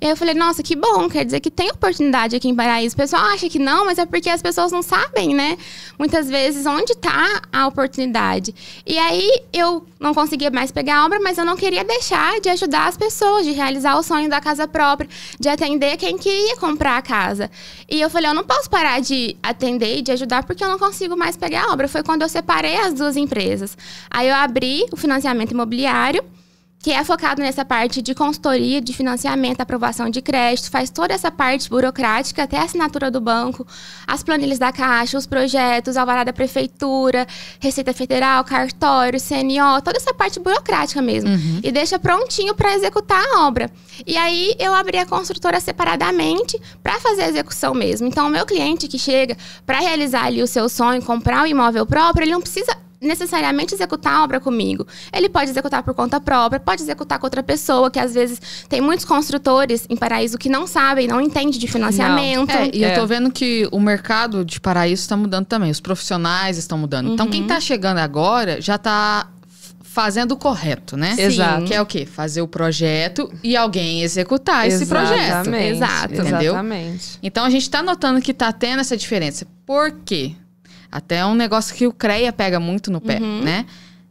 E aí eu falei, nossa, que bom, quer dizer que tem oportunidade aqui em Paraíso. O pessoal acha que não, mas é porque as pessoas não sabem, né? Muitas vezes, onde está a oportunidade. E aí, eu não conseguia mais pegar a obra, mas eu não queria deixar de ajudar as pessoas, de realizar o sonho da casa própria, de atender quem queria comprar a casa. E eu falei, eu não posso parar de atender e de ajudar, porque eu não consigo mais pegar a obra. Foi quando eu separei as duas empresas. Aí eu abri o financiamento imobiliário, que é focado nessa parte de consultoria, de financiamento, aprovação de crédito, faz toda essa parte burocrática, até a assinatura do banco, as planilhas da Caixa, os projetos, alvará da prefeitura, Receita Federal, cartório, CNO, toda essa parte burocrática mesmo. E deixa prontinho para executar a obra. E aí, eu abri a construtora separadamente para fazer a execução mesmo. Então, o meu cliente que chega para realizar ali o seu sonho, comprar um imóvel próprio, ele não precisa necessariamente executar a obra comigo. Ele pode executar por conta própria, pode executar com outra pessoa, que às vezes tem muitos construtores em Paraíso que não sabem, não entendem de financiamento. Eu tô vendo que o mercado de Paraíso está mudando também, os profissionais estão mudando. Então, quem tá chegando agora já tá fazendo o correto, né? Exato. Que é o quê? Fazer o projeto e alguém executar esse projeto. Exato. Entendeu? Exatamente. Então, a gente tá notando que tá tendo essa diferença. Por quê? Até é um negócio que o CREA pega muito no pé, né?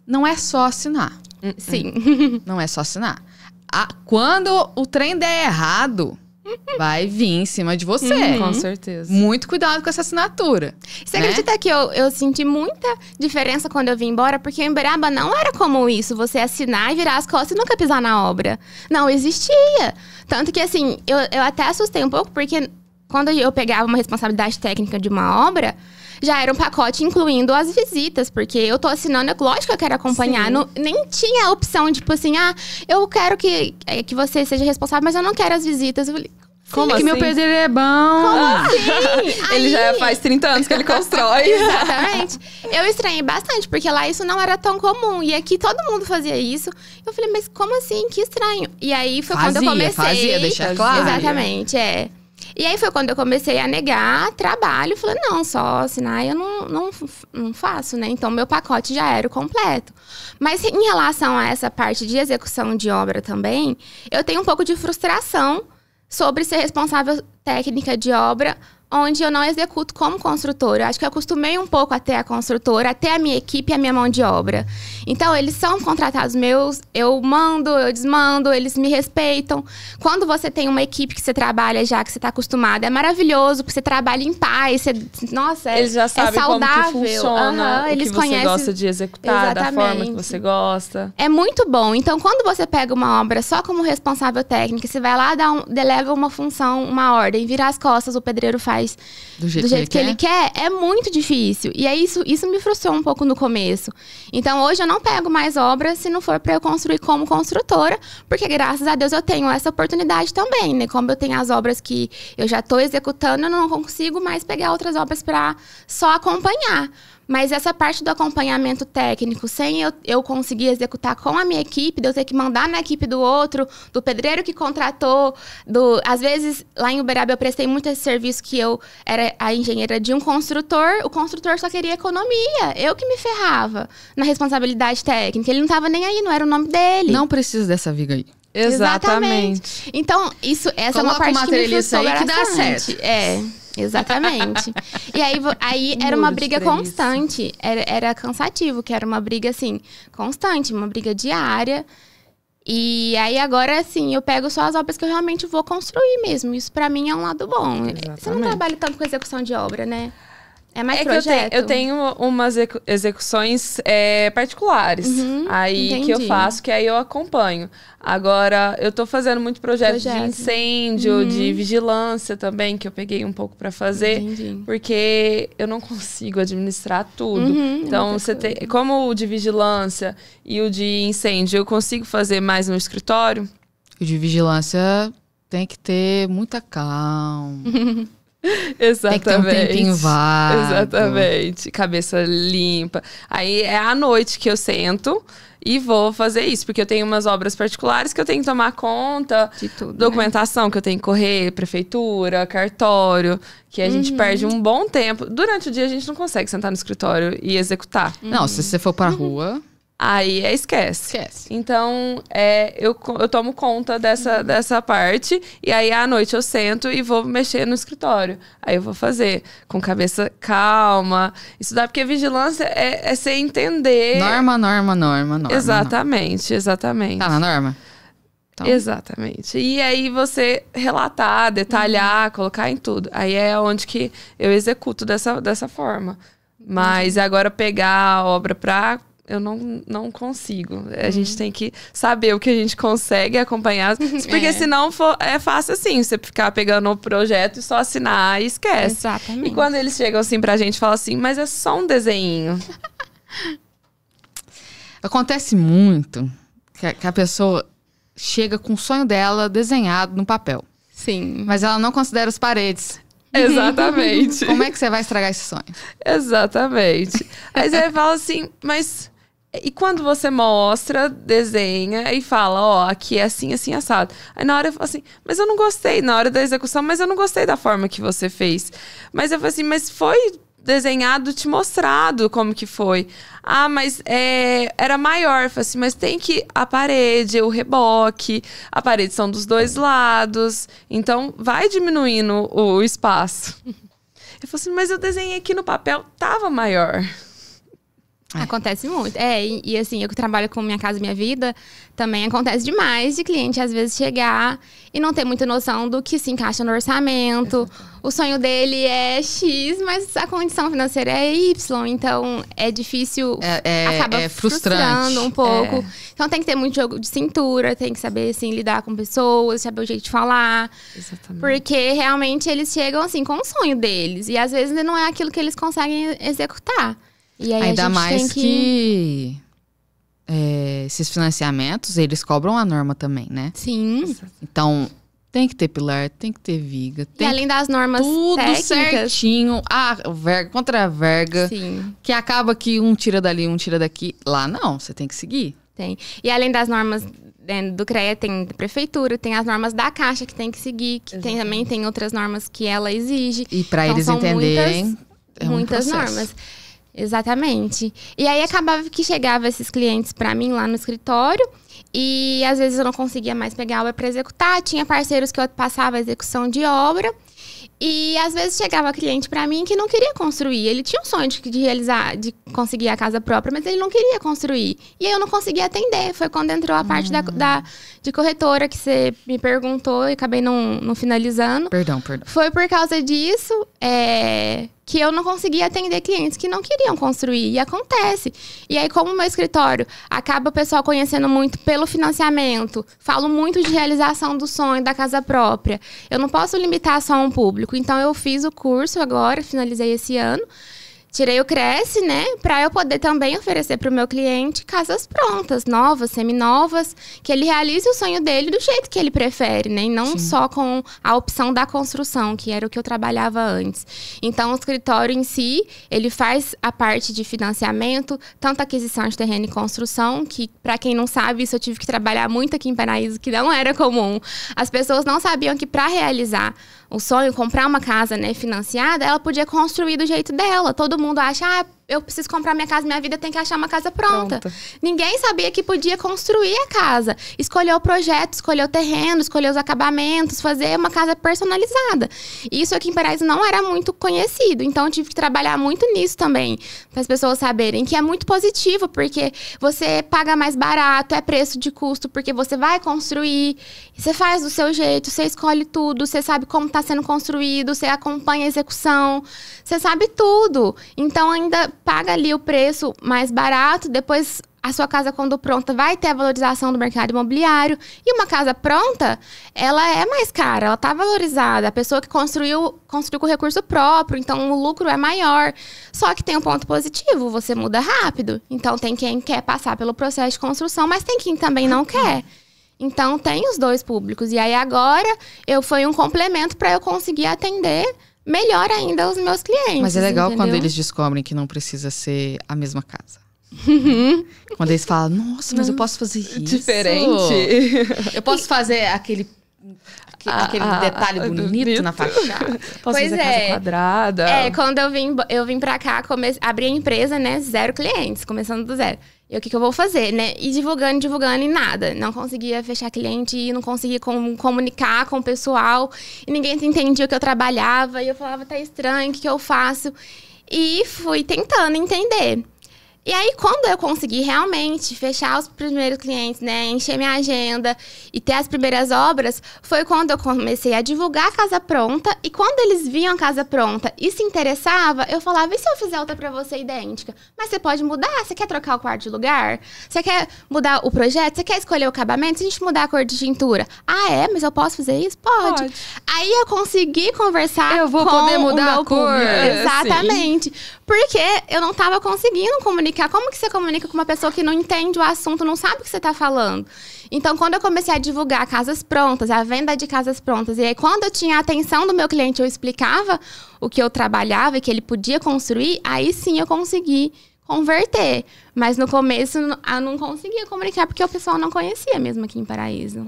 Não é só assinar. Sim. Não é só assinar. Quando o trem der errado, vai vir em cima de você. Com certeza. Muito cuidado com essa assinatura. Você acredita que eu senti muita diferença quando eu vim embora? Porque em Uberaba não era comum isso, você assinar e virar as costas e nunca pisar na obra. Não existia. Tanto que, assim, eu até assustei um pouco, porque quando eu pegava uma responsabilidade técnica de uma obra, já era um pacote incluindo as visitas, porque eu tô assinando, lógico que eu quero acompanhar. Não, nem tinha a opção, tipo assim, eu quero que você seja responsável, mas eu não quero as visitas. Eu falei, como assim? Que meu pedreiro é bom. Como assim? Ele já faz 30 anos que ele constrói. Exatamente. Eu estranhei bastante, porque lá isso não era tão comum. E aqui todo mundo fazia isso. Eu falei, mas como assim? Que estranho. E aí foi quando eu comecei. Deixa claro. Exatamente, E aí foi quando eu comecei a negar trabalho. Falei, não, só assinar eu não faço, né? Então, meu pacote já era o completo. Mas em relação a essa parte de execução de obra também, eu tenho um pouco de frustração sobre ser responsável técnica de obra, onde eu não executo como construtora. Eu acho que eu acostumei um pouco até a construtora, até a minha equipe e a minha mão de obra. Então, eles são contratados meus, eu mando, eu desmando, eles me respeitam. Quando você tem uma equipe que você trabalha já, que você está acostumado, é maravilhoso, porque você trabalha em paz, nossa, eles já sabem saudável. Como que funciona, o eles que você gosta de executar, da forma que você gosta. É muito bom. Então, quando você pega uma obra só como responsável técnico, você vai lá, delega uma função, uma ordem, vira as costas, o pedreiro faz do jeito que ele quer, é muito difícil. E aí isso me frustrou um pouco no começo. Então hoje eu não pego mais obras se não for para eu construir como construtora, porque graças a Deus eu tenho essa oportunidade também, né? Como eu tenho as obras que eu já estou executando, eu não consigo mais pegar outras obras para só acompanhar. Mas essa parte do acompanhamento técnico, sem eu conseguir executar com a minha equipe, de eu ter que mandar na equipe do outro, do pedreiro que contratou, às vezes, lá em Uberaba, eu prestei muito esse serviço que eu era a engenheira de um construtor, o construtor só queria economia, eu que me ferrava na responsabilidade técnica, ele não estava nem aí, não era o nome dele. Não precisa dessa viga aí. Exatamente. Então, essa é uma parte que me frustrou aí que dá certo. Exatamente. E aí era uma briga constante. Era cansativo, que era uma briga, assim, constante. Uma briga diária. E aí agora, assim, eu pego só as obras que eu realmente vou construir mesmo. Isso pra mim é um lado bom. Exatamente. Você não trabalha tanto com execução de obra, né? É mais que projeto? eu tenho umas execuções particulares. Aí entendi. que eu faço, que aí eu acompanho. Agora, eu tô fazendo muito projeto de incêndio, de vigilância também, que eu peguei um pouco pra fazer. Entendi. Porque eu não consigo administrar tudo. Então, você tem, como o de vigilância e o de incêndio, eu consigo fazer mais no escritório. O de vigilância tem que ter muita calma. Exatamente. Tem que ter um tempinho vago. Exatamente. Cabeça limpa. Aí é à noite que eu sento e vou fazer isso. Porque eu tenho umas obras particulares que eu tenho que tomar conta. De tudo, documentação que eu tenho que correr, prefeitura, cartório. Que a gente perde um bom tempo. Durante o dia a gente não consegue sentar no escritório e executar. Não, se você for pra rua, Aí esquece. esquece. Então, eu tomo conta dessa parte. E aí, à noite, eu sento e vou mexer no escritório. Aí eu vou fazer com cabeça calma. Estudar, porque vigilância é você entender... Norma. Exatamente, exatamente. Tá na norma? Então. Exatamente. E aí, você relatar, detalhar, colocar em tudo. Aí é onde que eu executo dessa forma. Mas agora, pegar a obra pra... Eu não consigo. A gente tem que saber o que a gente consegue acompanhar. Porque senão é fácil assim, você ficar pegando o projeto e só assinar e esquece. Exatamente. E quando eles chegam assim pra gente e falam assim, mas é só um desenho. Acontece muito que a pessoa chega com o sonho dela desenhado no papel. Sim. Mas ela não considera as paredes. Exatamente. Como é que você vai estragar esse sonho? Exatamente. Aí você fala assim, mas... E quando você mostra, desenha e fala, ó, aqui é assim, assim, assado. Aí na hora eu falo assim, mas eu não gostei, na hora da execução, mas eu não gostei da forma que você fez. Mas eu falo assim, mas foi desenhado, te mostrado como que foi. Ah, mas era maior. Eu falo assim, mas tem que a parede, o reboque, a parede são dos dois lados. Então vai diminuindo o espaço. Eu falo assim, mas eu desenhei aqui no papel, tava maior. Acontece muito. E assim, eu que trabalho com Minha Casa Minha Vida, também acontece demais de cliente, às vezes, chegar e não ter muita noção do que se encaixa no orçamento. O sonho dele é X, mas a condição financeira é Y. Então, é difícil, acaba frustrando um pouco. Então, tem que ter muito jogo de cintura, tem que saber, assim, lidar com pessoas, saber o jeito de falar. Exatamente. Porque, realmente, eles chegam, assim, com o sonho deles. E, às vezes, não é aquilo que eles conseguem executar. E aí Ainda a gente mais tem que esses financiamentos, eles cobram a norma também, né? Sim. Então, tem que ter pilar, tem que ter viga. E Tem além das normas tudo técnicas, certinho. Verga contra a verga. sim, Que acaba que um tira dali, um tira daqui. Lá não, você tem que seguir. tem. E além das normas do CREA, tem da prefeitura, tem as normas da Caixa que tem que seguir, que também tem outras normas que ela exige. E pra Então, eles são entenderem, muitas processo. normas. Exatamente. E aí acabava que chegava esses clientes pra mim lá no escritório e às vezes eu não conseguia mais pegar a obra pra executar. Tinha parceiros que eu passava a execução de obra e às vezes chegava cliente pra mim que não queria construir. Ele tinha um sonho de realizar, de conseguir a casa própria, mas ele não queria construir. E aí eu não conseguia atender. Foi quando entrou a parte de corretora que você me perguntou e acabei não finalizando. Perdão. Foi por causa disso que eu não conseguia atender clientes que não queriam construir. E acontece. E aí, como o meu escritório acaba o pessoal conhecendo muito pelo financiamento, falo muito de realização do sonho da casa própria, eu não posso limitar só um público. Então, eu fiz o curso agora, finalizei esse ano. Tirei o Cresce, né? Pra eu poder também oferecer pro meu cliente casas prontas, novas, seminovas, que ele realize o sonho dele do jeito que ele prefere, né? E não só com a opção da construção, que era o que eu trabalhava antes. Então, o escritório em si, ele faz a parte de financiamento, tanto aquisição de terreno e construção, que, pra quem não sabe, isso eu tive que trabalhar muito aqui em Paraíso, que não era comum. As pessoas não sabiam que pra realizar o sonho, comprar uma casa, né, financiada, ela podia construir do jeito dela. Todo mundo acha, eu preciso comprar minha casa, minha vida tem que achar uma casa pronta. Ninguém sabia que podia construir a casa. Escolher o projeto, escolher o terreno, escolher os acabamentos, fazer uma casa personalizada. Isso aqui em Paraíso não era muito conhecido. Então, eu tive que trabalhar muito nisso também. Para as pessoas saberem que é muito positivo, porque você paga mais barato, é preço de custo, porque você vai construir, você faz do seu jeito, você escolhe tudo, você sabe como está sendo construído, você acompanha a execução, você sabe tudo. Então, ainda paga ali o preço mais barato, depois a sua casa, quando pronta, vai ter a valorização do mercado imobiliário. E uma casa pronta, ela é mais cara, ela está valorizada. A pessoa que construiu com recurso próprio, então o lucro é maior. Só que tem um ponto positivo, você muda rápido. Então tem quem quer passar pelo processo de construção, mas tem quem também não quer. Então tem os dois públicos. E aí agora, foi um complemento para eu conseguir atender melhor ainda os meus clientes. Mas é legal, entendeu? quando eles descobrem que não precisa ser a mesma casa. Quando eles falam, nossa, mas eu posso fazer isso. Diferente. Eu posso fazer aquele detalhe bonito na fachada. Posso fazer casa quadrada. Quando eu vim pra cá, abri a empresa, né? 0 clientes, começando do zero. E o que eu vou fazer, né? E divulgando e nada. Não conseguia fechar cliente, e não conseguia comunicar com o pessoal. E ninguém entendia o que eu trabalhava. E eu falava, tá estranho, o que eu faço? E fui tentando entender. E aí, quando eu consegui realmente fechar os primeiros clientes, né, encher minha agenda e ter as primeiras obras, foi quando eu comecei a divulgar a casa pronta. E quando eles viam a casa pronta e se interessavam, eu falava, e se eu fizer outra pra você idêntica? Mas você pode mudar? Você quer trocar o quarto de lugar? Você quer mudar o projeto? Você quer escolher o acabamento? Se a gente mudar a cor de tintura? Ah, é? Mas eu posso fazer isso? Pode. Aí eu consegui conversar eu vou com poder mudar o meu a cor. Exatamente. Porque eu não tava conseguindo comunicar. Como que você comunica com uma pessoa que não entende o assunto, não sabe o que você tá falando? Então, quando eu comecei a divulgar casas prontas, a venda de casas prontas, e aí quando eu tinha a atenção do meu cliente, eu explicava o que eu trabalhava e que ele podia construir, aí sim eu consegui converter. Mas no começo eu não conseguia comunicar, porque o pessoal não conhecia mesmo aqui em Paraíso.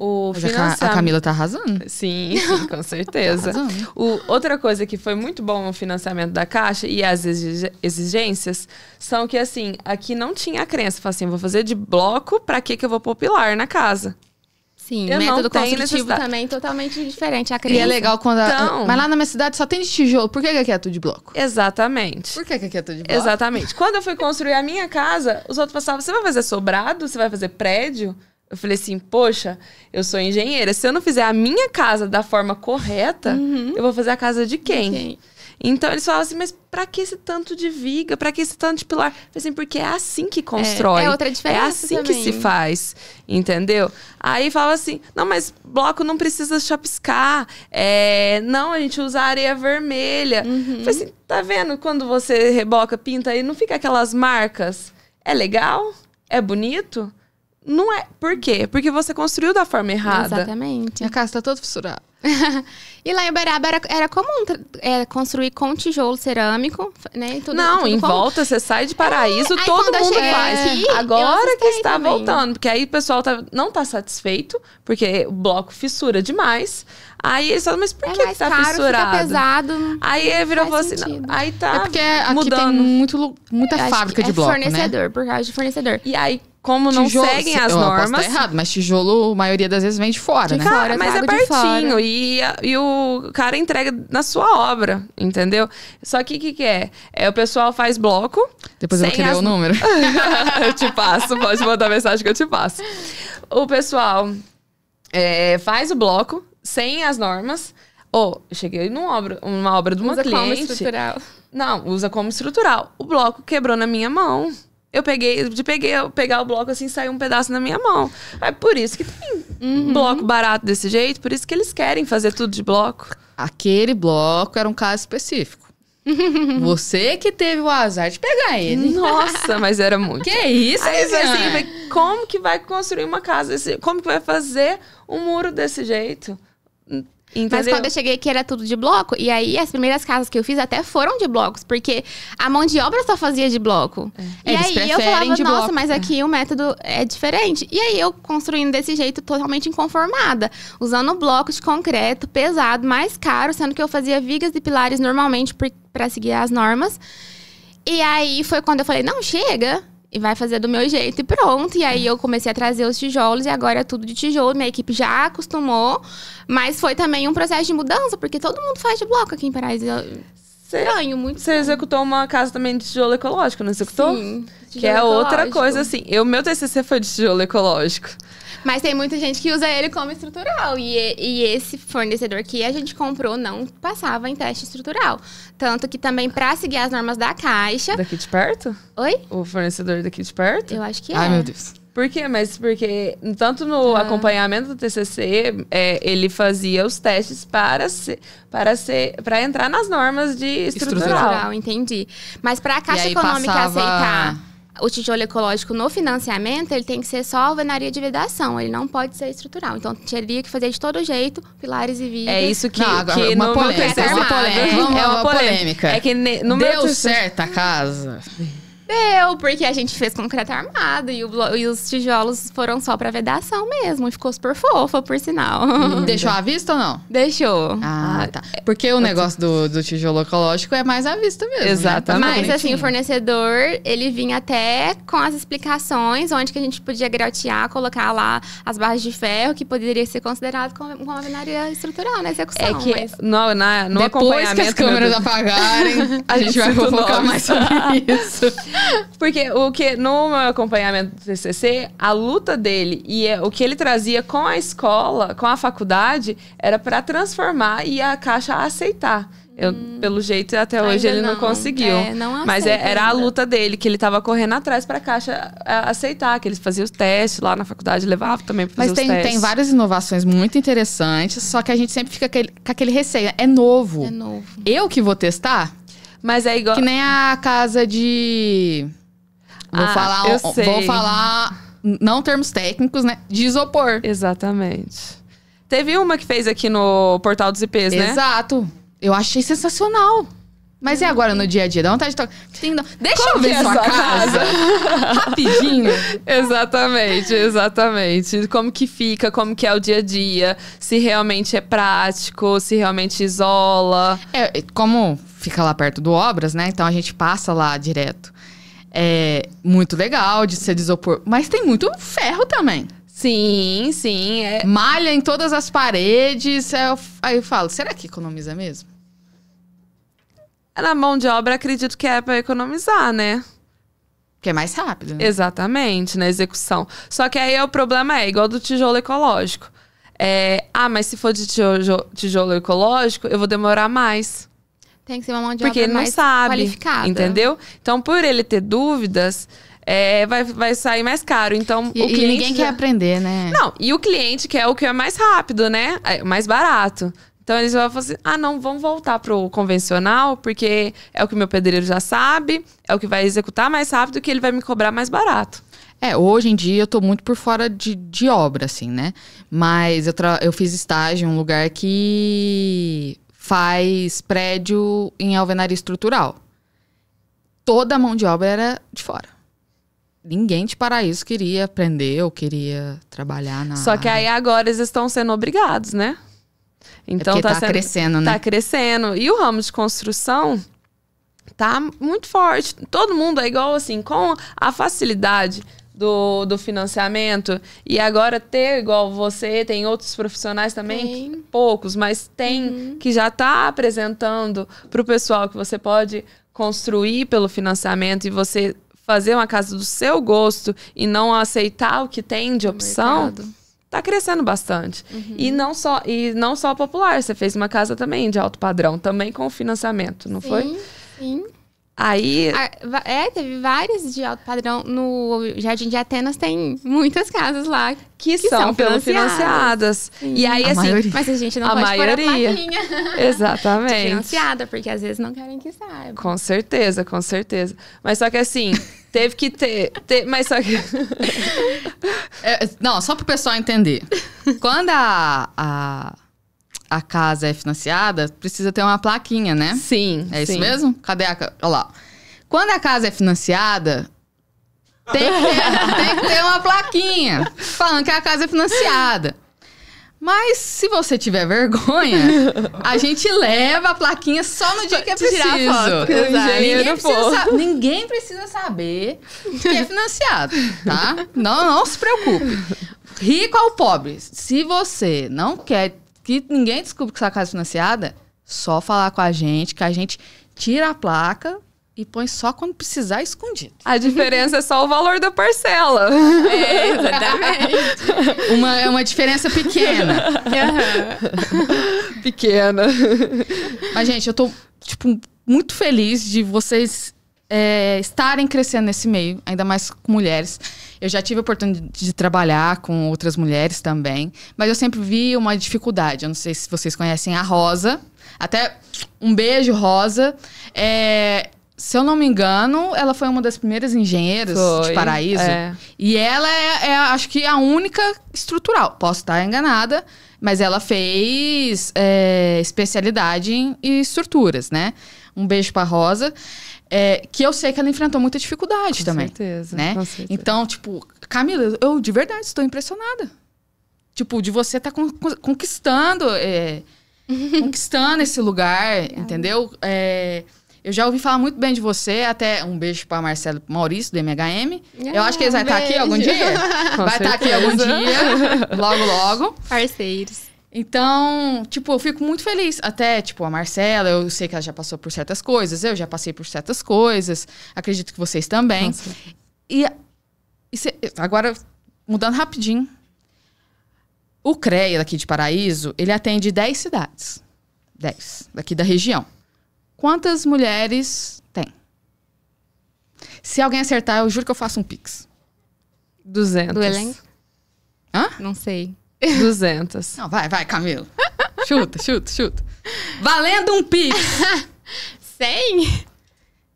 A Camila tá arrasando. Sim, com certeza. Tá arrasando. Outra coisa que foi muito bom no financiamento da Caixa e as exigências são que, assim, aqui não tinha a crença. Fala assim, vou fazer de bloco, pra que eu vou pôr pilar na casa? Sim, eu método não tenho construtivo necessidade. também totalmente diferente. A E crença. é legal quando... Então- Mas lá na minha cidade só tem de tijolo. Por que aqui é tudo de bloco? Exatamente. Por que aqui é tudo de bloco? Exatamente. Quando eu fui construir a minha casa, os outros passavam, você vai fazer sobrado? Você vai fazer prédio? Eu falei assim, poxa, eu sou engenheira. Se eu não fizer a minha casa da forma correta, eu vou fazer a casa de quem? Ok. Então, eles falavam assim, mas pra que esse tanto de viga? Pra que esse tanto de pilar? Eu falei assim, porque é assim que constrói. É outra diferença É assim também. que se faz, entendeu? Aí falava assim, não, mas bloco não precisa chapiscar. Não, a gente usa areia vermelha. Eu falei assim, tá vendo? Quando você reboca, pinta aí, não fica aquelas marcas? É legal? É bonito? Não é. Por quê? Porque você construiu da forma errada. Exatamente. Minha casa tá toda fissurada. E lá em Uberaba era comum construir com tijolo cerâmico, né? E tudo, Não, tudo em como- volta, você sai de Paraíso, aí todo quando eu mundo cheguei faz. aqui, eu Agora que assustei está também. voltando, porque aí o pessoal não tá satisfeito, porque o bloco fissura demais. Aí eles falam, mas por É que mais tá caro, fissurado? fica pesado. Aí ele virou e falou Faz assim, não, sentido. aí tá É porque aqui mudando. tem muita Eu acho fábrica que de bloco, fornecedor, por causa de fornecedor. E aí, como não Tijolo- seguem as eu posso normas... estar errado, mas tijolo, a maioria das vezes, vem de fora, né? fora. Mas é trago de pertinho fora. e o cara entrega na sua obra, entendeu? Só que o que é? O pessoal faz bloco. Depois eu vou sem querer as- o número. Eu te passo, pode mandar mensagem que eu te passo. O pessoal faz o bloco sem as normas. Eu cheguei numa obra de uma Usa como cliente. estrutural. Não, usa como estrutural. O bloco quebrou na minha mão. Eu pegar o bloco assim, saiu um pedaço na minha mão. É por isso que tem bloco barato desse jeito, por isso que eles querem fazer tudo de bloco. Aquele bloco era um caso específico. Você que teve o azar de pegar ele. Nossa, mas era muito. Que isso, Aí eu falei assim, Lisiane? mas como que vai construir uma casa? Como que vai fazer um muro desse jeito? Entendeu? Mas quando eu cheguei aqui era tudo de bloco. E aí as primeiras casas que eu fiz até foram de blocos. Porque a mão de obra só fazia de bloco. E Eles aí eu preferem falava, de nossa, bloco. mas aqui o método é diferente. E aí eu construindo desse jeito totalmente inconformada. Usando bloco de concreto pesado, mais caro. Sendo que eu fazia vigas e pilares normalmente pra seguir as normas. E aí foi quando eu falei, não, chega. E vai fazer do meu jeito e pronto. E aí eu comecei a trazer os tijolos e agora é tudo de tijolo. Minha equipe já acostumou. Mas foi também um processo de mudança, porque todo mundo faz de bloco aqui em Paraíso. Estranho, muito. Você executou uma casa também de tijolo ecológico, não executou? Sim. Que é outra coisa, assim. Meu TCC foi de tijolo ecológico. Mas tem muita gente que usa ele como estrutural. E esse fornecedor que a gente comprou não passava em teste estrutural. Tanto que também, pra seguir as normas da Caixa... Daqui de perto? Oi? O fornecedor daqui de perto? Eu acho que é. Ai, meu Deus. Por quê? Mas porque, tanto no acompanhamento do TCC, ele fazia os testes para entrar nas normas de estrutural. Entendi. Mas para a Caixa Econômica aceitar o tijolo ecológico no financiamento, ele tem que ser só alvenaria de vedação. Ele não pode ser estrutural. Então, teria que fazer de todo jeito, pilares e vigas. É isso que... Não, agora, uma polêmica. É uma polêmica. É que no Deu certo a casa? Deu, porque a gente fez concreto armado e os tijolos foram só pra vedação mesmo. E ficou super fofa, por sinal. Deixou à vista ou não? Deixou. Ah, tá. Porque o negócio do tijolo ecológico é mais à vista mesmo. Exatamente. Mas assim, o fornecedor, ele vinha até com as explicações, onde que a gente podia gratear, colocar lá as barras de ferro, que poderia ser considerado como uma alvenaria estrutural na execução. É que no depois que as câmeras apagarem, a gente vai focar mais sobre isso. Porque no meu acompanhamento do TCC, a luta dele e o que ele trazia com a escola, com a faculdade, era para transformar e a Caixa aceitar. Pelo jeito, até hoje ele não conseguiu. Mas era a luta dele, que ele estava correndo atrás para a Caixa aceitar, que eles faziam os testes lá na faculdade, levavam também para fazer os testes. Mas tem várias inovações muito interessantes, só que a gente sempre fica com aquele receio. É novo. Eu que vou testar? Mas é igual... Que nem a casa de... Vou falar, não termos técnicos, né? De isopor. Exatamente. Teve uma que fez aqui no Portal dos IPs, né? Exato. Eu achei sensacional. Mas e agora no dia a dia? Dá vontade de tocar. Deixa eu ver sua casa. Rapidinho. Exatamente. Como que fica, como que é o dia a dia. Se realmente é prático, se realmente isola. Como fica lá perto do Obras, né? Então a gente passa lá direto. É muito legal de ser de isopor. Mas tem muito ferro também. Sim. Malha em todas as paredes. Aí eu falo, será que economiza mesmo? Na mão de obra, acredito que é para economizar, né? Que é mais rápido, né? Exatamente, na execução. Só que aí o problema é igual do tijolo ecológico. Mas se for de tijolo ecológico, eu vou demorar mais. Tem que ser uma mão de obra mais não sabe, qualificada. Entendeu? Então, por ele ter dúvidas, vai sair mais caro. Então, o cliente ninguém quer aprender, né? Não, e o cliente quer o que é mais rápido, né? Mais barato. Então, eles vão falar assim, não, vamos voltar pro convencional, porque é o que o meu pedreiro já sabe, é o que vai executar mais rápido, que ele vai me cobrar mais barato. Hoje em dia eu tô muito por fora de obra, assim, né? Mas eu fiz estágio em um lugar que faz prédio em alvenaria estrutural. Toda a mão de obra era de fora. Ninguém de Paraíso queria aprender ou queria trabalhar na Só que aí agora eles estão sendo obrigados, né? Então tá crescendo, né? Tá crescendo. E o ramo de construção tá muito forte. Todo mundo é igual, assim, com a facilidade do financiamento. E agora ter igual você, tem outros profissionais também, poucos, mas tem que já tá apresentando pro pessoal que você pode construir pelo financiamento e você fazer uma casa do seu gosto e não aceitar o que tem de opção. Mercado. Tá crescendo bastante. E não só popular. Você fez uma casa também de alto padrão, também com financiamento, não foi? Sim. Aí... teve várias de alto padrão. No Jardim de Atenas tem muitas casas lá que são financiadas. E aí, assim... Maioria. Mas a gente não pode pôr a plaquinha. Exatamente. Financiada, porque às vezes não querem que saiba. Com certeza. Mas só que assim... Teve que ter mas só que... Não, só pro pessoal entender. Quando a casa é financiada, precisa ter uma plaquinha, né? Sim. É isso mesmo? Cadê a... Olha lá. Quando a casa é financiada, tem que ter uma plaquinha falando que a casa é financiada. Mas se você tiver vergonha, a gente leva a plaquinha só no dia que é preciso. Ninguém precisa saber que é financiado, tá? Não se preocupe. Rico ao pobre. Se você não quer que ninguém descubra que sua casa é financiada, só falar com a gente, que a gente tira a placa e põe só quando precisar escondido. A diferença é só o valor da parcela. Exatamente. É uma diferença pequena. Pequena. Mas, gente, eu tô, muito feliz de vocês estarem crescendo nesse meio, ainda mais com mulheres. Eu já tive a oportunidade de trabalhar com outras mulheres também, mas eu sempre vi uma dificuldade. Eu não sei se vocês conhecem a Rosa. Até um beijo, Rosa. Se eu não me engano, ela foi uma das primeiras engenheiras de Paraíso. E ela acho que a única estrutural. Posso estar enganada, mas ela fez especialidade em estruturas, né? Um beijo pra Rosa. Que eu sei que ela enfrentou muita dificuldade também. Certeza, né? Com certeza. Então, Camila, eu de verdade estou impressionada. De você estar conquistando esse lugar, entendeu? Eu já ouvi falar muito bem de você, até um beijo para Marcelo e Maurício, do MHM. Eu acho que eles vão estar aqui algum dia. Vai estar aqui algum dia, logo, logo. Parceiros. Então, eu fico muito feliz. Até, a Marcela, eu sei que ela já passou por certas coisas, eu já passei por certas coisas. Acredito que vocês também. Nossa. Agora, mudando rapidinho. O CREA daqui de Paraíso, ele atende 10 cidades. 10, daqui da região. Quantas mulheres tem? Se alguém acertar, eu juro que eu faço um pix. 200. Do elenco? Hã? Não sei. 200. Não, vai, Camila. Chuta. Valendo um pix. 100?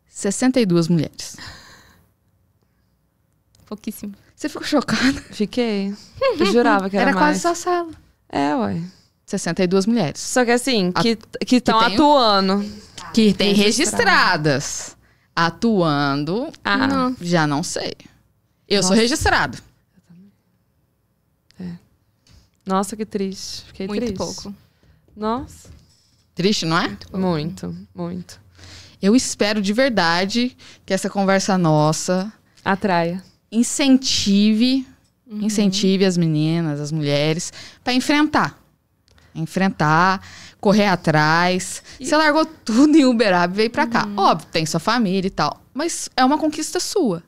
62 mulheres. Pouquíssimo. Você ficou chocada? Fiquei. Eu jurava que era mais. Quase sua sala. Ué. 62 mulheres. Só que assim, que estão atuando. Que tem registradas. Atuando, Não. já não sei. Eu Nossa. sou registrado. Nossa, que triste. Fiquei Muito triste. pouco. Nossa. Triste, não é? Muito. Eu espero de verdade que essa conversa nossa Atraia. incentive as meninas, as mulheres, para enfrentar, correr atrás. Você largou tudo em Uberaba e veio pra cá. Óbvio, tem sua família e tal, mas é uma conquista sua.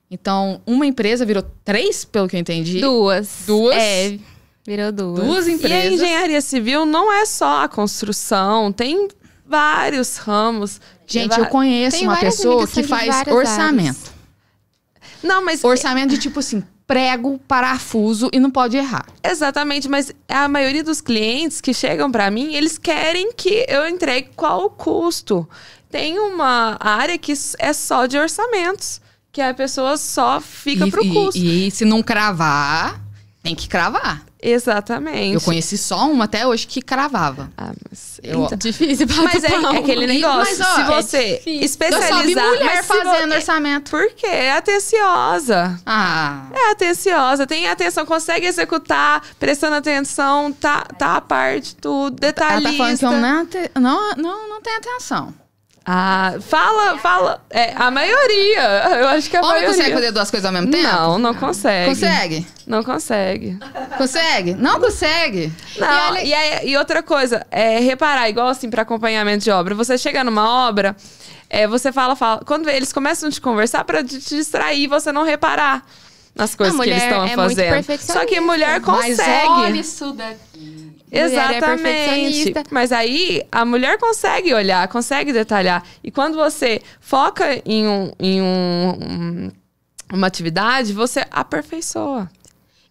Então, uma empresa virou 3, pelo que eu entendi. Duas. Virou 2. 2 E a empresas. engenharia civil não é só a construção, tem vários ramos. Gente, eu conheço Tem uma várias pessoa amigas que de faz várias orçamento. Não, mas Orçamento de prego, parafuso e não pode errar. exatamente, mas a maioria dos clientes que chegam pra mim, eles querem que eu entregue qual o custo. Tem uma área que é só de orçamentos, que a pessoa só fica pro custo. E se não cravar, tem que cravar. Exatamente. Eu conheci só uma até hoje que cravava. Mas, Difícil pra mas é aquele negócio. Mas, ó, se você difícil. especializar... Eu só vi mulher mas se fazendo orçamento. Por quê? É atenciosa. É atenciosa, tem atenção, consegue executar, prestando atenção, tá a parte, tudo, detalhista. Ela tá falando que eu não tenho atenção. Fala. A maioria. Eu acho que a Homem maioria. consegue fazer 2 coisas ao mesmo tempo? Não consegue. Consegue? Não consegue. Consegue? Não consegue. Não, e outra coisa, reparar, igual assim, para acompanhamento de obra. Você chega numa obra, você fala. Quando eles começam a te conversar, pra te distrair, você não reparar nas coisas que eles estão fazendo. Só que mulher consegue. Mas olha isso daqui. Exatamente. Mas aí a mulher consegue olhar, consegue detalhar. E quando você foca em uma atividade, você aperfeiçoa.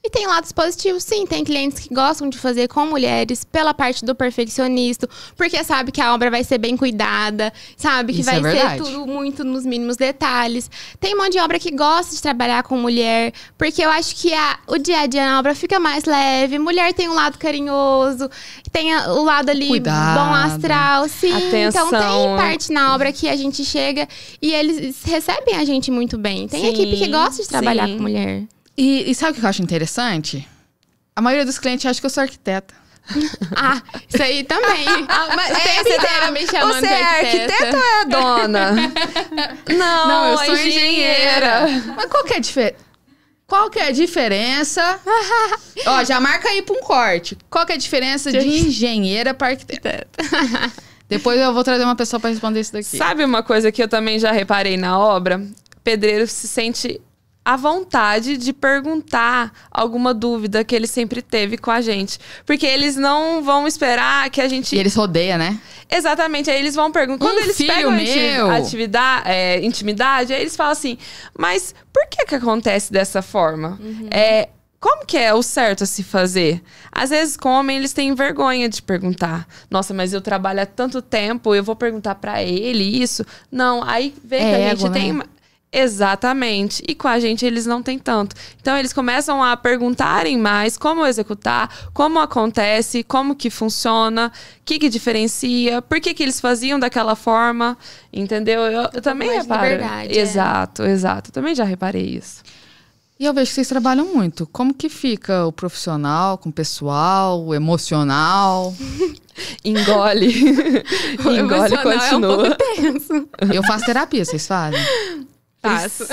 E tem lados positivos, sim. Tem clientes que gostam de fazer com mulheres pela parte do perfeccionista, porque sabe que a obra vai ser bem cuidada, sabe que Isso vai é ser verdade. tudo muito nos mínimos detalhes. Tem mão de obra que gosta de trabalhar com mulher, porque eu acho que o dia a dia na obra fica mais leve. Mulher tem um lado carinhoso, tem o lado ali Cuidado. bom astral, sim. Atenção. Então tem parte na obra que a gente chega e eles recebem a gente muito bem. Tem Sim, equipe que gosta de trabalhar sim. com mulher. E sabe o que eu acho interessante? A maioria dos clientes acha que eu sou arquiteta. Ah, isso aí também. Mas Você tá me chamando você de é arquiteta ou é dona? Não, eu sou engenheira. Mas qual que é a diferença? Qual que é a diferença? Ó, já marca aí pra um corte. Qual que é a diferença de engenheira pra arquiteta? Depois eu vou trazer uma pessoa pra responder isso daqui. Sabe uma coisa que eu também já reparei na obra? Pedreiro se sente à vontade de perguntar alguma dúvida que ele sempre teve com a gente. Porque eles não vão esperar que a gente... E eles rodeiam, né? Exatamente, aí eles vão perguntar. Quando eles pegam intimidade, aí eles falam assim, mas por que acontece dessa forma? Como que é o certo a se fazer? Às vezes, com homem, eles têm vergonha de perguntar. Nossa, mas eu trabalho há tanto tempo, eu vou perguntar pra ele isso? Não, aí vê que a gente tem... Né? Exatamente. E com a gente eles não têm tanto. Então eles começam a perguntarem mais como executar, como acontece, como que funciona, o que diferencia, por que eles faziam daquela forma, entendeu? Eu também reparo. Verdade, exato. Eu também já reparei isso. E eu vejo que vocês trabalham muito. Como que fica o profissional com o pessoal, o emocional? Engole. Engole e continua. É um pouco tenso. Eu faço terapia, vocês fazem? Faço.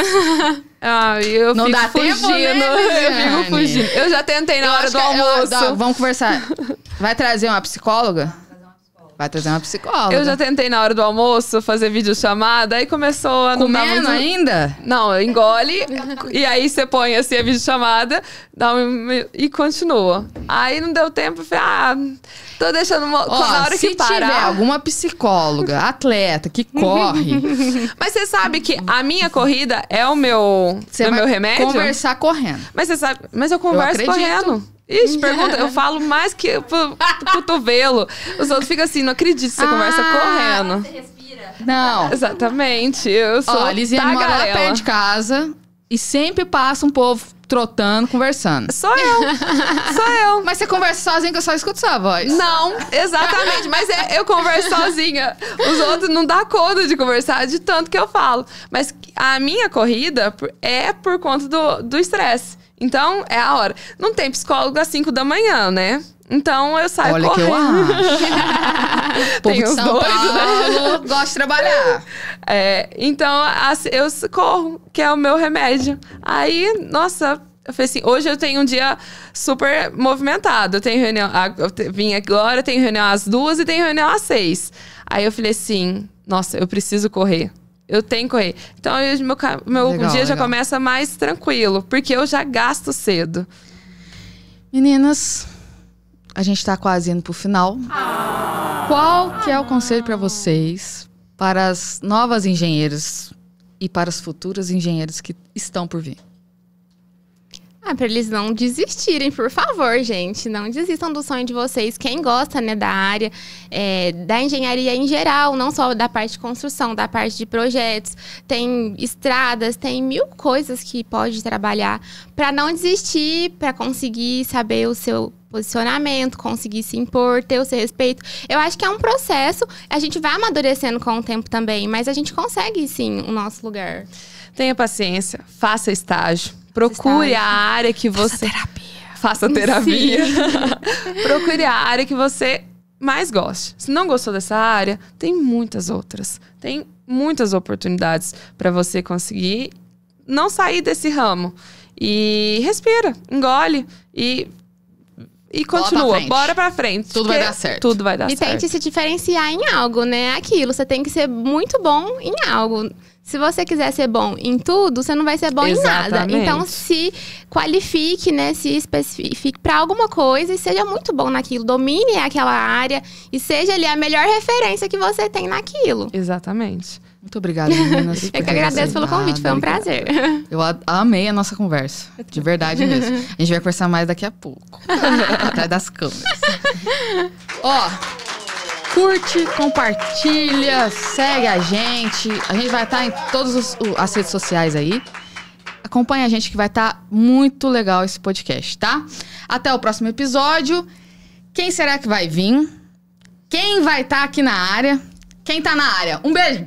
Eu Não fico dá tempo, fugindo. né, Eu fico fugindo. Eu já tentei na hora do almoço. Vamos conversar. Vai trazer uma psicóloga? Vai trazer uma psicóloga. Eu já tentei na hora do almoço fazer videochamada, aí começou a não dar Comendo muito... ainda? Não, engole, e aí você põe assim a videochamada e continua. Aí não deu tempo, eu falei, tô deixando na hora que parar. Se tiver alguma psicóloga, atleta, que corre... Mas você sabe que a minha corrida é o meu remédio? Conversar correndo. Mas você sabe, mas eu converso correndo. Ixi, pergunta, eu falo mais que pro cotovelo. Os outros ficam assim, não acredito que você conversa correndo. Você respira. Não. Exatamente, eu sou a Lisiane mora lá perto de casa e sempre passa um povo trotando, conversando. Sou eu. Mas você conversa sozinha que eu só escuto sua voz. Não, exatamente. Mas eu converso sozinha. Os outros não dão conta de conversar de tanto que eu falo. Mas a minha corrida é por conta do estresse. Então, é a hora. Não tem psicólogo às 5 da manhã, né? Então, eu saio correndo. correndo. Olha que eu acho. Povo de São Paulo gosta de trabalhar. Então, eu corro, que é o meu remédio. Aí, nossa... Eu falei assim, hoje eu tenho um dia super movimentado. Eu tenho reunião... Eu vim agora, tenho reunião às 2 e tenho reunião às 6. Aí eu falei assim, nossa, eu preciso correr. Eu tenho que correr. Então, meu dia já começa mais tranquilo. Porque eu já gasto cedo. Meninas, a gente tá quase indo pro final. Qual que é o conselho para vocês, para as novas engenheiras e para os futuros engenheiros que estão por vir? Pra eles não desistirem, por favor, gente. Não desistam do sonho de vocês. Quem gosta, né, da área, da engenharia em geral, não só da parte de construção, da parte de projetos. Tem estradas, tem 1000 coisas que pode trabalhar. Para não desistir, para conseguir saber o seu posicionamento, conseguir se impor, ter o seu respeito. Eu acho que é um processo. A gente vai amadurecendo com o tempo também, mas a gente consegue, sim, o nosso lugar. Tenha paciência, faça estágio. Procure a área que você... Faça terapia. Procure a área que você mais goste. Se não gostou dessa área, tem muitas outras. Tem muitas oportunidades para você conseguir não sair desse ramo. E respira, engole e continua. Bora pra frente. Tudo vai dar certo. Tudo vai dar certo. certo. E tente se diferenciar em algo, né? Aquilo, você tem que ser muito bom em algo. Se você quiser ser bom em tudo, você não vai ser bom em nada. Então, se qualifique, né? Se especifique para alguma coisa e seja muito bom naquilo. Domine aquela área e seja ali a melhor referência que você tem naquilo. Exatamente. Muito obrigada, meninas. Eu que agradeço pelo convite, foi um prazer. Eu amei a nossa conversa, de verdade mesmo. A gente vai conversar mais daqui a pouco, atrás das câmeras. Curte, compartilha, segue a gente. A gente vai estar em todas as redes sociais aí. Acompanha a gente que vai estar muito legal esse podcast, tá? Até o próximo episódio. Quem será que vai vir? Quem vai estar aqui na área? Quem tá na área? Um beijo!